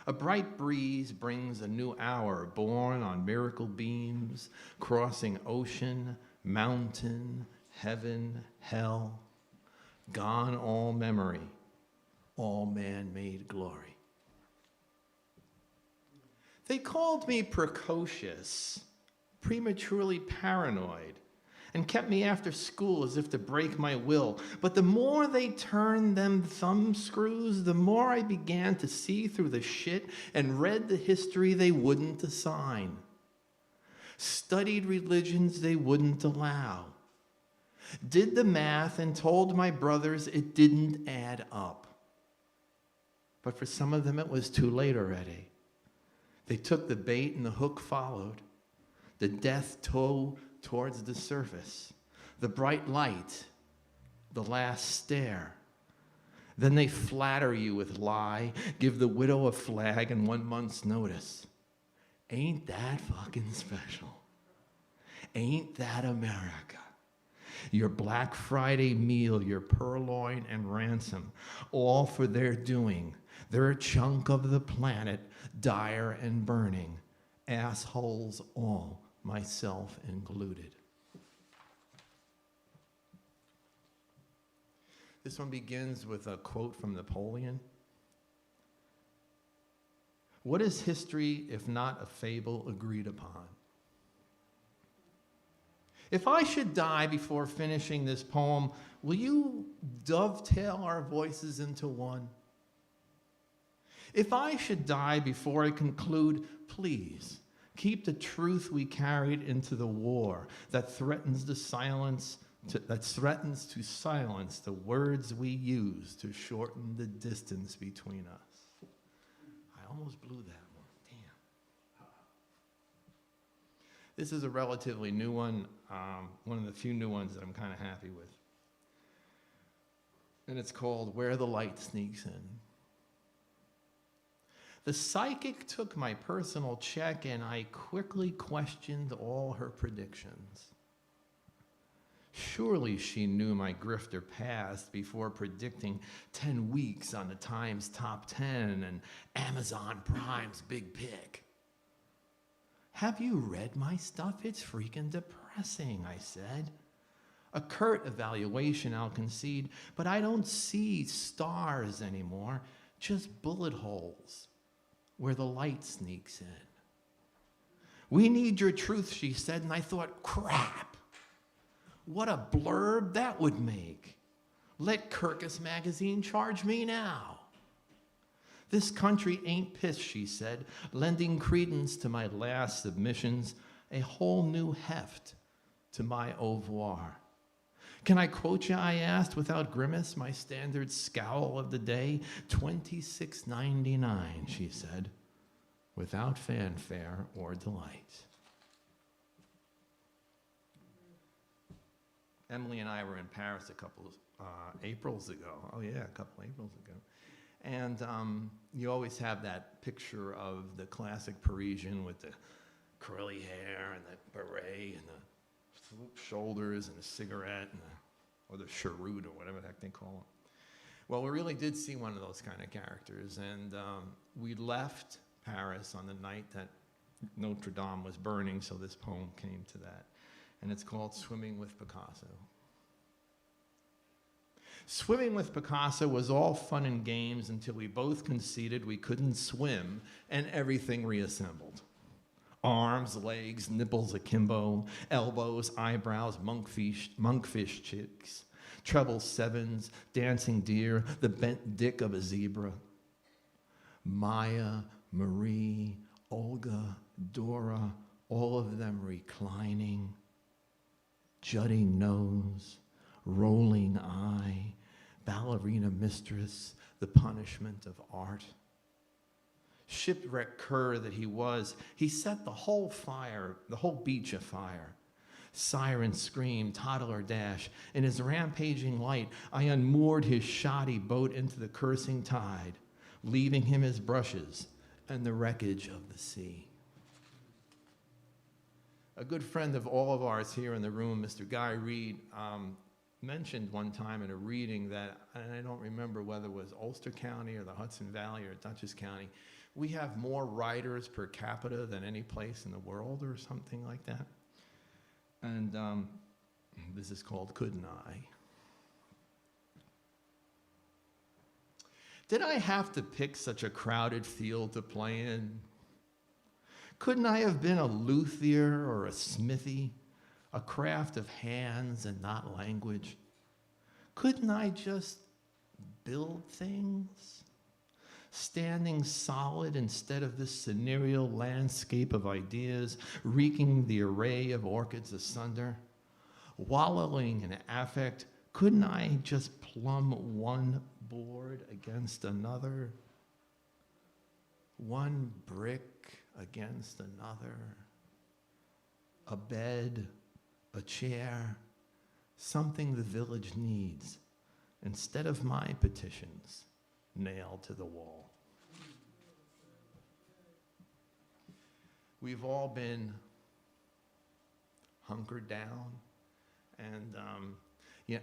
A bright breeze brings a new hour, born on miracle beams, crossing ocean, mountain, heaven, hell. Gone all memory, all man-made glory. They called me precocious, prematurely paranoid, and kept me after school as if to break my will. But the more they turned them thumb screws, the more I began to see through the shit and read the history they wouldn't assign. Studied religions they wouldn't allow. Did the math and told my brothers it didn't add up. But for some of them it was too late already. They took the bait and the hook followed. The death tow towards the surface, the bright light, the last stare. Then they flatter you with lie, give the widow a flag and 1 month's notice. Ain't that fucking special? Ain't that America? Your Black Friday meal, your purloin and ransom, all for their doing. They're a chunk of the planet, dire and burning. Assholes all, myself included. This one begins with a quote from Napoleon. What is history if not a fable agreed upon? If I should die before finishing this poem, will you dovetail our voices into one? If I should die before I conclude, please, keep the truth we carried into the war that threatens to silence the words we use to shorten the distance between us. I almost blew that one. Damn. This is a relatively new one, one of the few new ones that I'm kind of happy with. And it's called Where the Light Sneaks In. The psychic took my personal check and I quickly questioned all her predictions. Surely she knew my grifter past before predicting 10 weeks on the Times Top 10 and Amazon Prime's Big Pick. Have you read my stuff? It's freaking depressing, I said. A curt evaluation, I'll concede, but I don't see stars anymore, just bullet holes where the light sneaks in. We need your truth, she said, and I thought, crap, what a blurb that would make. Let Kirkus Magazine charge me now. This country ain't pissed, she said, lending credence to my last submissions, a whole new heft to my au revoir. Can I quote you, I asked, without grimace, my standard scowl of the day? $26.99, she said, without fanfare or delight. Emily and I were in Paris a couple Aprils ago. Oh yeah, a couple Aprils ago. And you always have that picture of the classic Parisian with the curly hair and the beret and the swoop shoulders and a cigarette and or the cheroot or whatever the heck they call it. Well, we really did see one of those kind of characters, and we left Paris on the night that Notre Dame was burning, so this poem came to that, and it's called Swimming with Picasso. Swimming with Picasso was all fun and games until we both conceded we couldn't swim and everything reassembled. Arms, legs, nipples akimbo, elbows, eyebrows, monkfish cheeks, treble sevens, dancing deer, the bent dick of a zebra. Maya, Marie, Olga, Dora, all of them reclining, jutting nose, rolling eye, ballerina mistress, the punishment of art. Shipwreck cur that he was, he set the whole beach afire. Siren scream, toddler dash. In his rampaging light, I unmoored his shoddy boat into the cursing tide, leaving him his brushes and the wreckage of the sea. A good friend of all of ours here in the room, Mr. Guy Reed, mentioned one time in a reading that, and I don't remember whether it was Ulster County or the Hudson Valley or Dutchess County, we have more writers per capita than any place in the world or something like that. And this is called Couldn't I? Did I have to pick such a crowded field to play in? Couldn't I have been a luthier or a smithy, a craft of hands and not language? Couldn't I just build things? Standing solid instead of this scenario landscape of ideas, wreaking the array of orchids asunder? Wallowing in affect, couldn't I just plumb one board against another? One brick against another? A bed, a chair, something the village needs, instead of my petitions nailed to the wall. We've all been hunkered down, and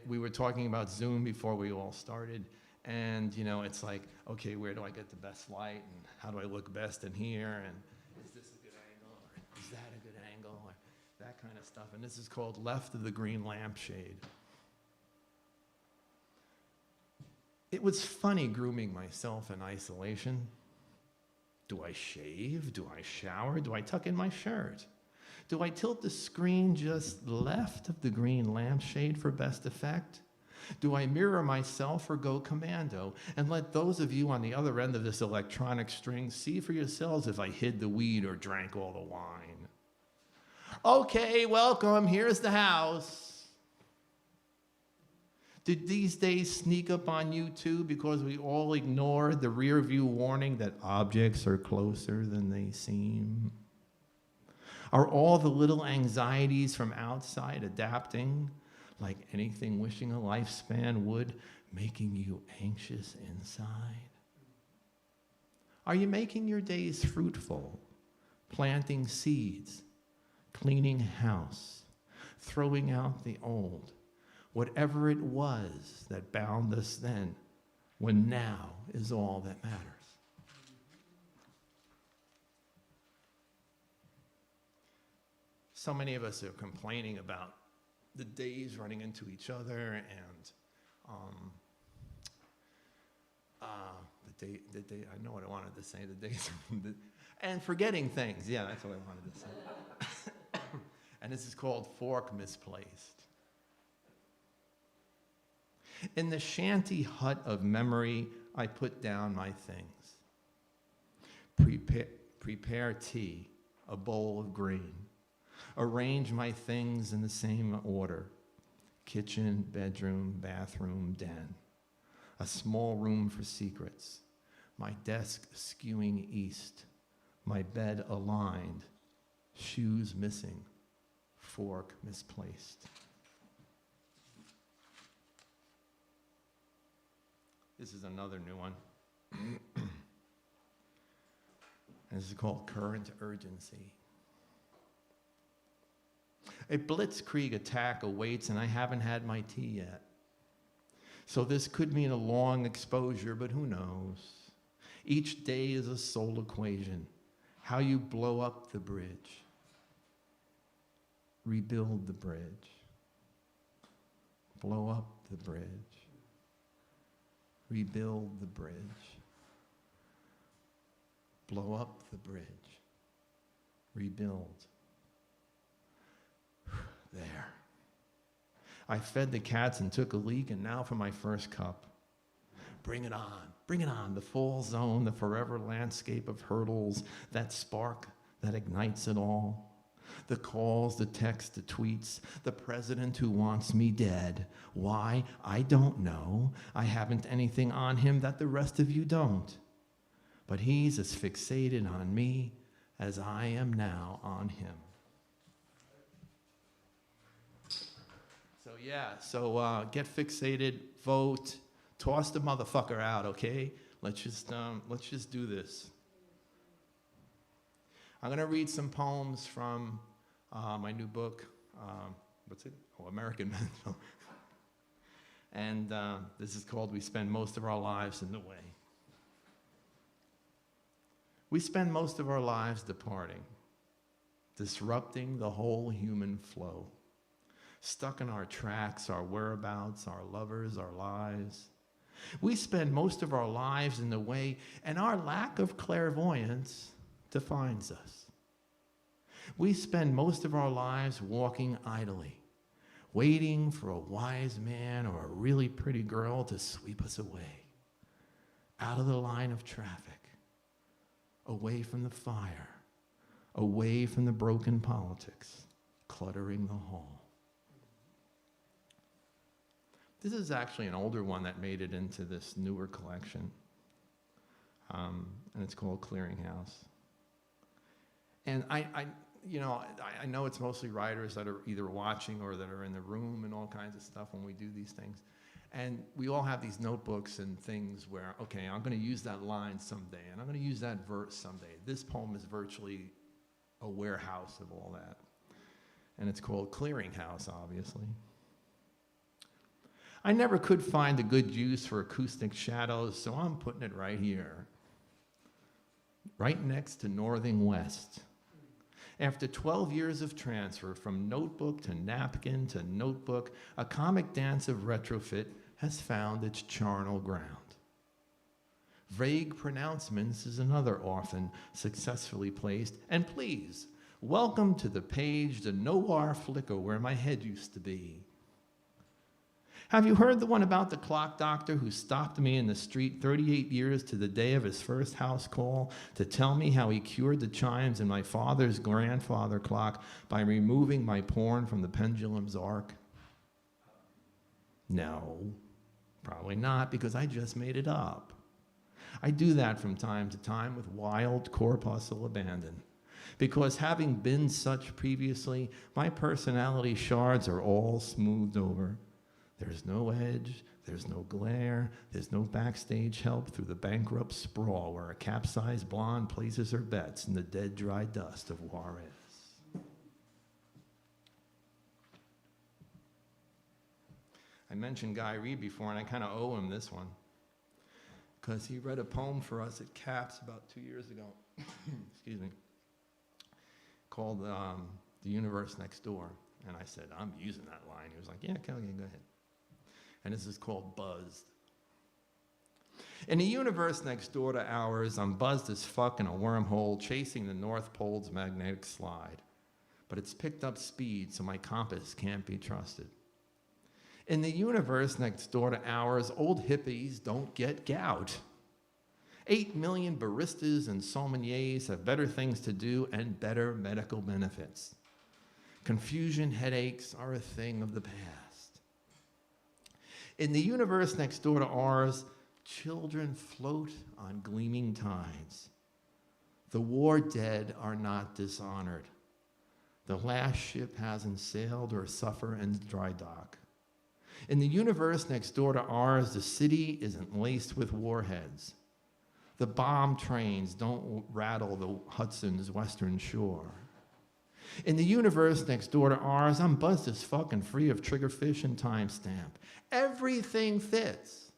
we were talking about Zoom before we all started, and it's like, okay, where do I get the best light, and how do I look best in here, and is this a good angle, or is that a good angle, or that kind of stuff, and this is called left of the green lampshade. It was funny grooming myself in isolation. Do I shave? Do I shower? Do I tuck in my shirt? Do I tilt the screen just left of the green lampshade for best effect? Do I mirror myself or go commando? And let those of you on the other end of this electronic string see for yourselves if I hid the weed or drank all the wine. Okay, welcome, here's the house. Did these days sneak up on you too because we all ignored the rear view warning that objects are closer than they seem? Are all the little anxieties from outside adapting like anything wishing a lifespan would, making you anxious inside? Are you making your days fruitful, planting seeds, cleaning house, throwing out the old? Whatever it was that bound us then, when now is all that matters. So many of us are complaining about the days running into each other, and the day. I know what I wanted to say. The days, and forgetting things. Yeah, that's what I wanted to say. And this is called Fork Misplaced. In the shanty hut of memory, I put down my things. Prepare tea, a bowl of green. Arrange my things in the same order. Kitchen, bedroom, bathroom, den. A small room for secrets. My desk skewing east. My bed aligned. Shoes missing. Fork misplaced. This is another new one. This is called Current Urgency. A blitzkrieg attack awaits, and I haven't had my tea yet. So this could mean a long exposure, but who knows? Each day is a soul equation. How you blow up the bridge. Rebuild the bridge. Blow up the bridge. Rebuild the bridge. Blow up the bridge. Rebuild. There. I fed the cats and took a leak, and now for my first cup. Bring it on. Bring it on. The fall zone, the forever landscape of hurdles, that spark that ignites it all. The calls, the texts, the tweets, the president who wants me dead. Why? I don't know. I haven't anything on him that the rest of you don't. But he's as fixated on me as I am now on him. So get fixated, vote, toss the motherfucker out, okay? Let's just do this. I'm gonna read some poems from my new book. What's it? Oh, American Mental. And this is called "We Spend Most of Our Lives in the Way." We spend most of our lives departing, disrupting the whole human flow, stuck in our tracks, our whereabouts, our lovers, our lives. We spend most of our lives in the way, and our lack of clairvoyance defines us. We spend most of our lives walking idly, waiting for a wise man or a really pretty girl to sweep us away, out of the line of traffic, away from the fire, away from the broken politics, cluttering the hall. This is actually an older one that made it into this newer collection, and it's called Clearinghouse. And I know it's mostly writers that are either watching or that are in the room and all kinds of stuff when we do these things. And we all have these notebooks and things where, okay, I'm going to use that line someday, and I'm going to use that verse someday. This poem is virtually a warehouse of all that. And it's called Clearinghouse, obviously. I never could find a good use for acoustic shadows, so I'm putting it right here. Right next to Northing West. After 12 years of transfer from notebook to napkin to notebook, a comic dance of retrofit has found its charnel ground. Vague pronouncements is another often successfully placed. And please, welcome to the page, the noir flicker where my head used to be. Have you heard the one about the clock doctor who stopped me in the street 38 years to the day of his first house call to tell me how he cured the chimes in my father's grandfather clock by removing my porn from the pendulum's arc? No, probably not, because I just made it up. I do that from time to time with wild corpuscle abandon, because having been such previously, my personality shards are all smoothed over. There's no edge, there's no glare, there's no backstage help through the bankrupt sprawl where a capsized blonde places her bets in the dead, dry dust of Juarez. I mentioned Guy Reed before, and I kind of owe him this one, because he read a poem for us at CAPS about 2 years ago, excuse me, called The Universe Next Door. And I said, I'm using that line. He was like, yeah, Kelly, go ahead. And this is called Buzzed. In the universe next door to ours, I'm buzzed as fuck in a wormhole chasing the North Pole's magnetic slide. But it's picked up speed, so my compass can't be trusted. In the universe next door to ours, old hippies don't get gout. 8 million baristas and sommeliers have better things to do and better medical benefits. Confusion headaches are a thing of the past. In the universe next door to ours, children float on gleaming tides. The war dead are not dishonored. The last ship hasn't sailed or suffer in dry dock. In the universe next door to ours, the city isn't laced with warheads. The bomb trains don't rattle the Hudson's western shore. In the universe next door to ours, I'm buzzed as fuck and free of triggerfish and timestamp. Everything fits.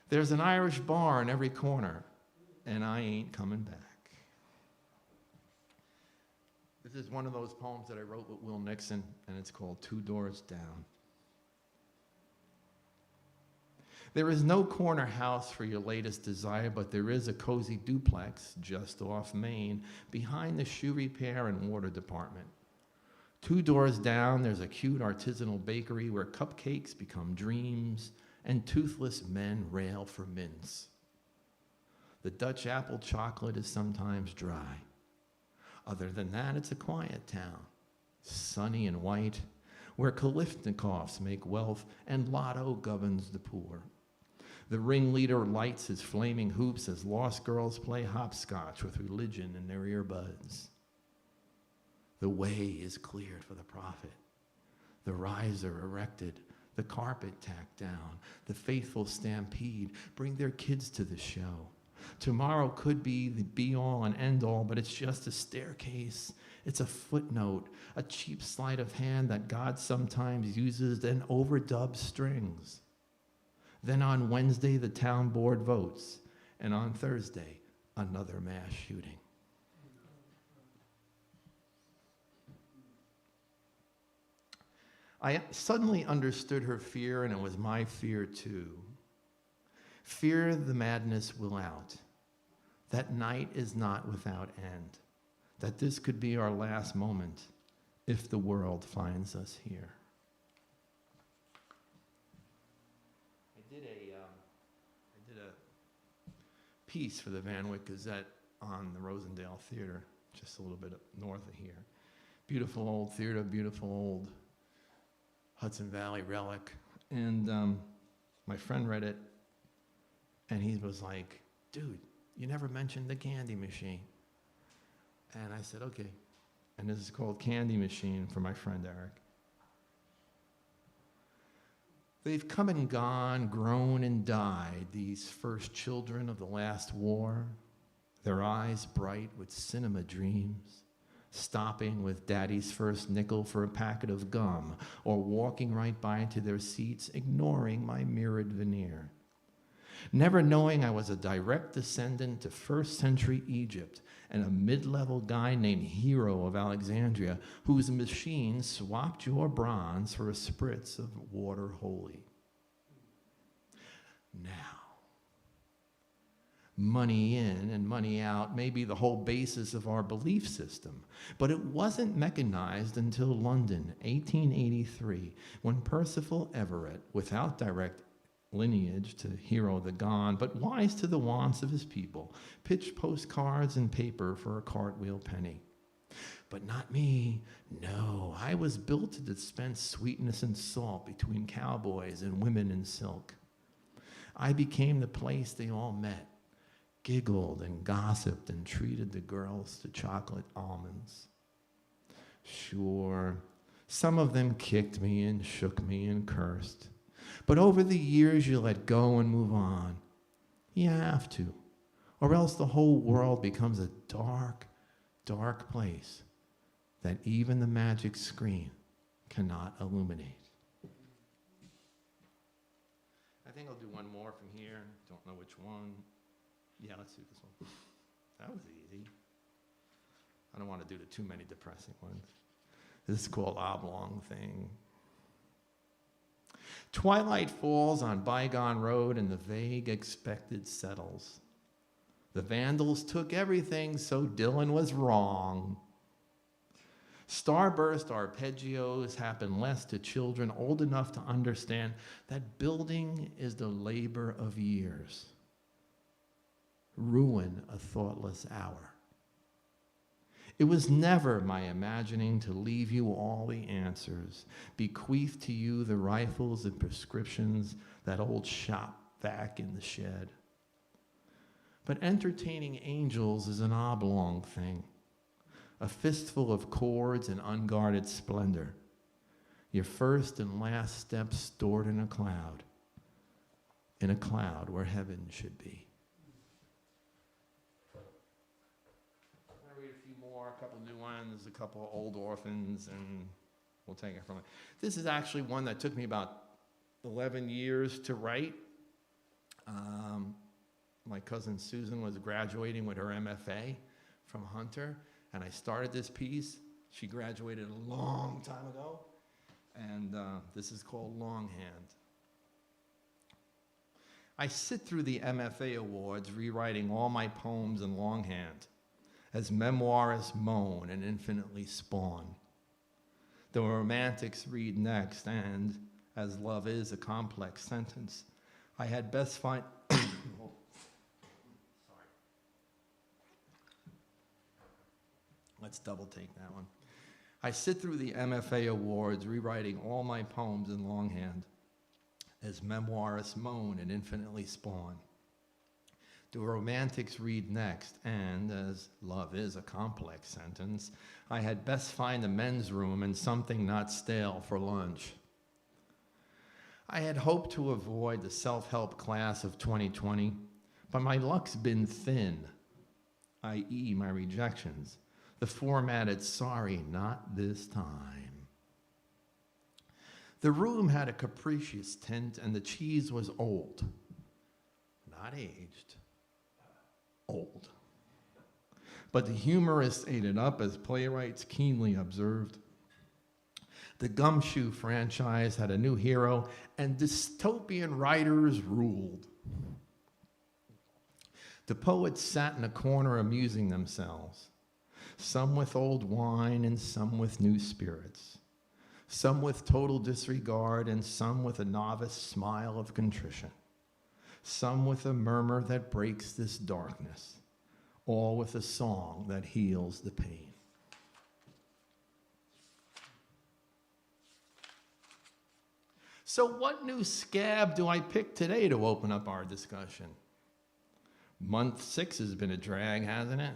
There's an Irish bar in every corner, and I ain't coming back. This is one of those poems that I wrote with Will Nixon, and it's called Two Doors Down. There is no corner house for your latest desire, but there is a cozy duplex just off Main behind the shoe repair and water department. 2 doors down, there's a cute artisanal bakery where cupcakes become dreams and toothless men rail for mints. The Dutch apple chocolate is sometimes dry. Other than that, it's a quiet town, sunny and white, where Kalashnikovs make wealth and lotto governs the poor. The ringleader lights his flaming hoops as lost girls play hopscotch with religion in their earbuds. The way is cleared for the prophet, the riser erected, the carpet tacked down, the faithful stampede bring their kids to the show. Tomorrow could be the be-all and end-all, but it's just a staircase. It's a footnote, a cheap sleight of hand that God sometimes uses, then overdubs strings. Then on Wednesday, the town board votes, and on Thursday, another mass shooting. I suddenly understood her fear, and it was my fear too. Fear the madness will out, that night is not without end, that this could be our last moment if the world finds us here. I did a piece for the Van Wyck Gazette on the Rosendale Theater, just a little bit north of here. Beautiful old theater, beautiful old Hudson Valley relic. And my friend read it, and he was like, dude, you never mentioned the candy machine. And I said, okay. And this is called Candy Machine for my friend Eric. They've come and gone, grown and died, these first children of the last war, their eyes bright with cinema dreams, stopping with daddy's first nickel for a packet of gum, or walking right by to their seats, ignoring my mirrored veneer. Never knowing I was a direct descendant to first century Egypt and a mid-level guy named Hero of Alexandria whose machine swapped your bronze for a spritz of water holy. Now, money in and money out may be the whole basis of our belief system, but it wasn't mechanized until London, 1883, when Percival Everett, without direct lineage to Hero the Gone, but wise to the wants of his people, pitched postcards and paper for a cartwheel penny. But not me. No, I was built to dispense sweetness and salt between cowboys and women in silk. I became the place they all met, giggled and gossiped and treated the girls to chocolate almonds. Sure, some of them kicked me and shook me and cursed. But over the years, you let go and move on. You have to, or else the whole world becomes a dark, dark place that even the magic screen cannot illuminate. I think I'll do one more from here. Don't know which one. Yeah, let's do this one. That was easy. I don't want to do too many depressing ones. This is called Oblong Thing. Twilight falls on bygone road and the vague expected settles. The vandals took everything, so Dylan was wrong. Starburst arpeggios happen less to children old enough to understand that building is the labor of years. Ruin a thoughtless hour. It was never my imagining to leave you all the answers, bequeath to you the rifles and prescriptions, that old shop vac in the shed. But entertaining angels is an oblong thing, a fistful of chords and unguarded splendor, your first and last steps stored in a cloud where heaven should be. A couple new ones, a couple of old orphans, and we'll take it from it. This is actually one that took me about 11 years to write. My cousin Susan was graduating with her MFA from Hunter, and I started this piece. She graduated a long time ago, and this is called Longhand. I sit through the MFA awards rewriting all my poems in longhand, as memoirists moan and infinitely spawn. The romantics read next, and as love is a complex sentence, I had best find... Let's double take that one. I sit through the MFA awards rewriting all my poems in longhand, as memoirists moan and infinitely spawn. The romantics read next, and as love is a complex sentence, I had best find the men's room and something not stale for lunch. I had hoped to avoid the self-help class of 2020, but my luck's been thin, i.e. my rejections. The formatted, sorry, not this time. The room had a capricious tint, and the cheese was old, not aged. Old. But the humorists ate it up, as playwrights keenly observed. The Gumshoe franchise had a new hero, and dystopian writers ruled. The poets sat in a corner amusing themselves, some with old wine and some with new spirits, some with total disregard and some with a novice smile of contrition, some with a murmur that breaks this darkness, all with a song that heals the pain. So what new scab do I pick today to open up our discussion? Month 6 has been a drag, hasn't it?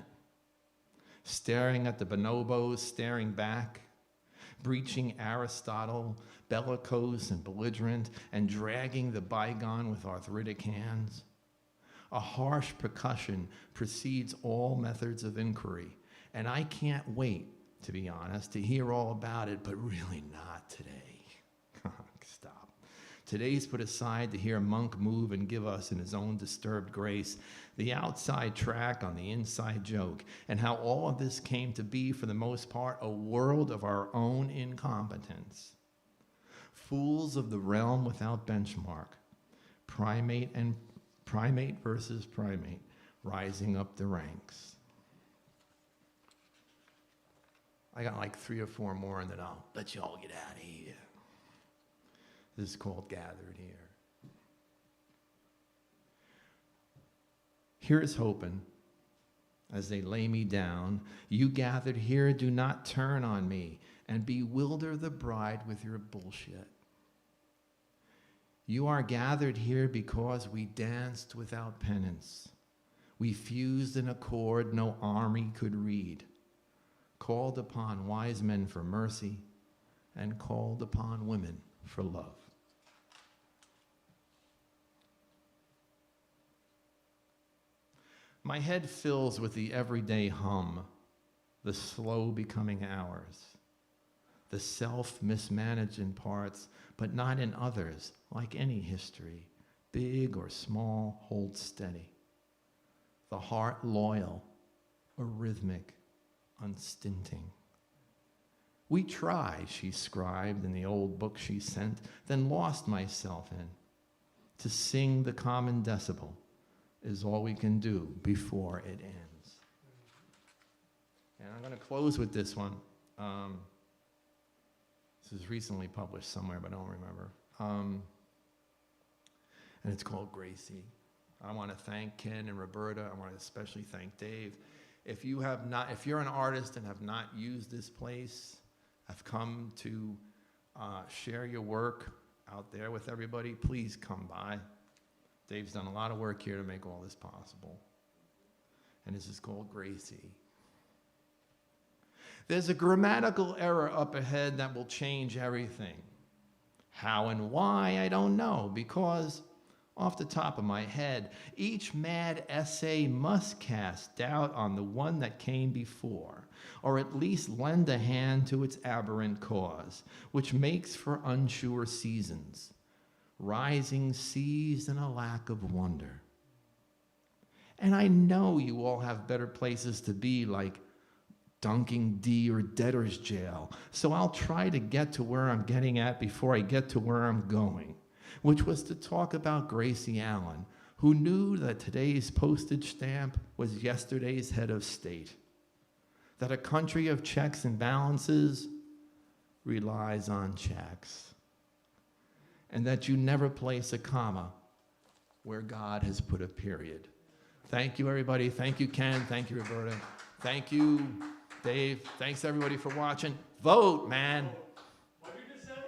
Staring at the bonobos, staring back, breaching Aristotle, bellicose and belligerent, and dragging the bygone with arthritic hands. A harsh percussion precedes all methods of inquiry, and I can't wait, to be honest, to hear all about it, but really not today. Stop. Today's put aside to hear Monk move and give us, in his own disturbed grace, the outside track on the inside joke, and how all of this came to be, for the most part, a world of our own incompetence. Fools of the realm without benchmark, primate versus primate, rising up the ranks. I got like 3 or 4 more, and then I'll let you all get out of here. This is called Gathered Here. Here's hoping, as they lay me down, you gathered here, do not turn on me and bewilder the bride with your bullshit. You are gathered here because we danced without penance. We fused in a chord no army could read, called upon wise men for mercy, and called upon women for love. My head fills with the everyday hum, the slow becoming hours, the self mismanaged in parts, but not in others, like any history, big or small, hold steady. The heart loyal, or rhythmic, unstinting. We try, she scribed in the old book she sent, then lost myself in. To sing the common decibel is all we can do before it ends. And I'm going to close with this one. This is recently published somewhere, but I don't remember. And it's called Gracie. I want to thank Ken and Roberta. I want to especially thank Dave. If you're an artist and have not used this place, have come to share your work out there with everybody, please come by. Dave's done a lot of work here to make all this possible. And this is called Gracie. There's a grammatical error up ahead that will change everything. How and why, I don't know, because off the top of my head, each mad essay must cast doubt on the one that came before, or at least lend a hand to its aberrant cause, which makes for unsure seasons, rising seas, and a lack of wonder. And I know you all have better places to be, like Dunking D or debtor's jail, so I'll try to get to where I'm getting at before I get to where I'm going, which was to talk about Gracie Allen, who knew that today's postage stamp was yesterday's head of state, that a country of checks and balances relies on checks, and that you never place a comma where God has put a period. Thank you, everybody. Thank you, Ken. Thank you, Roberta. Thank you, Dave. Thanks, everybody, for watching. Vote, man. What did you say?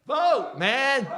Vote, man.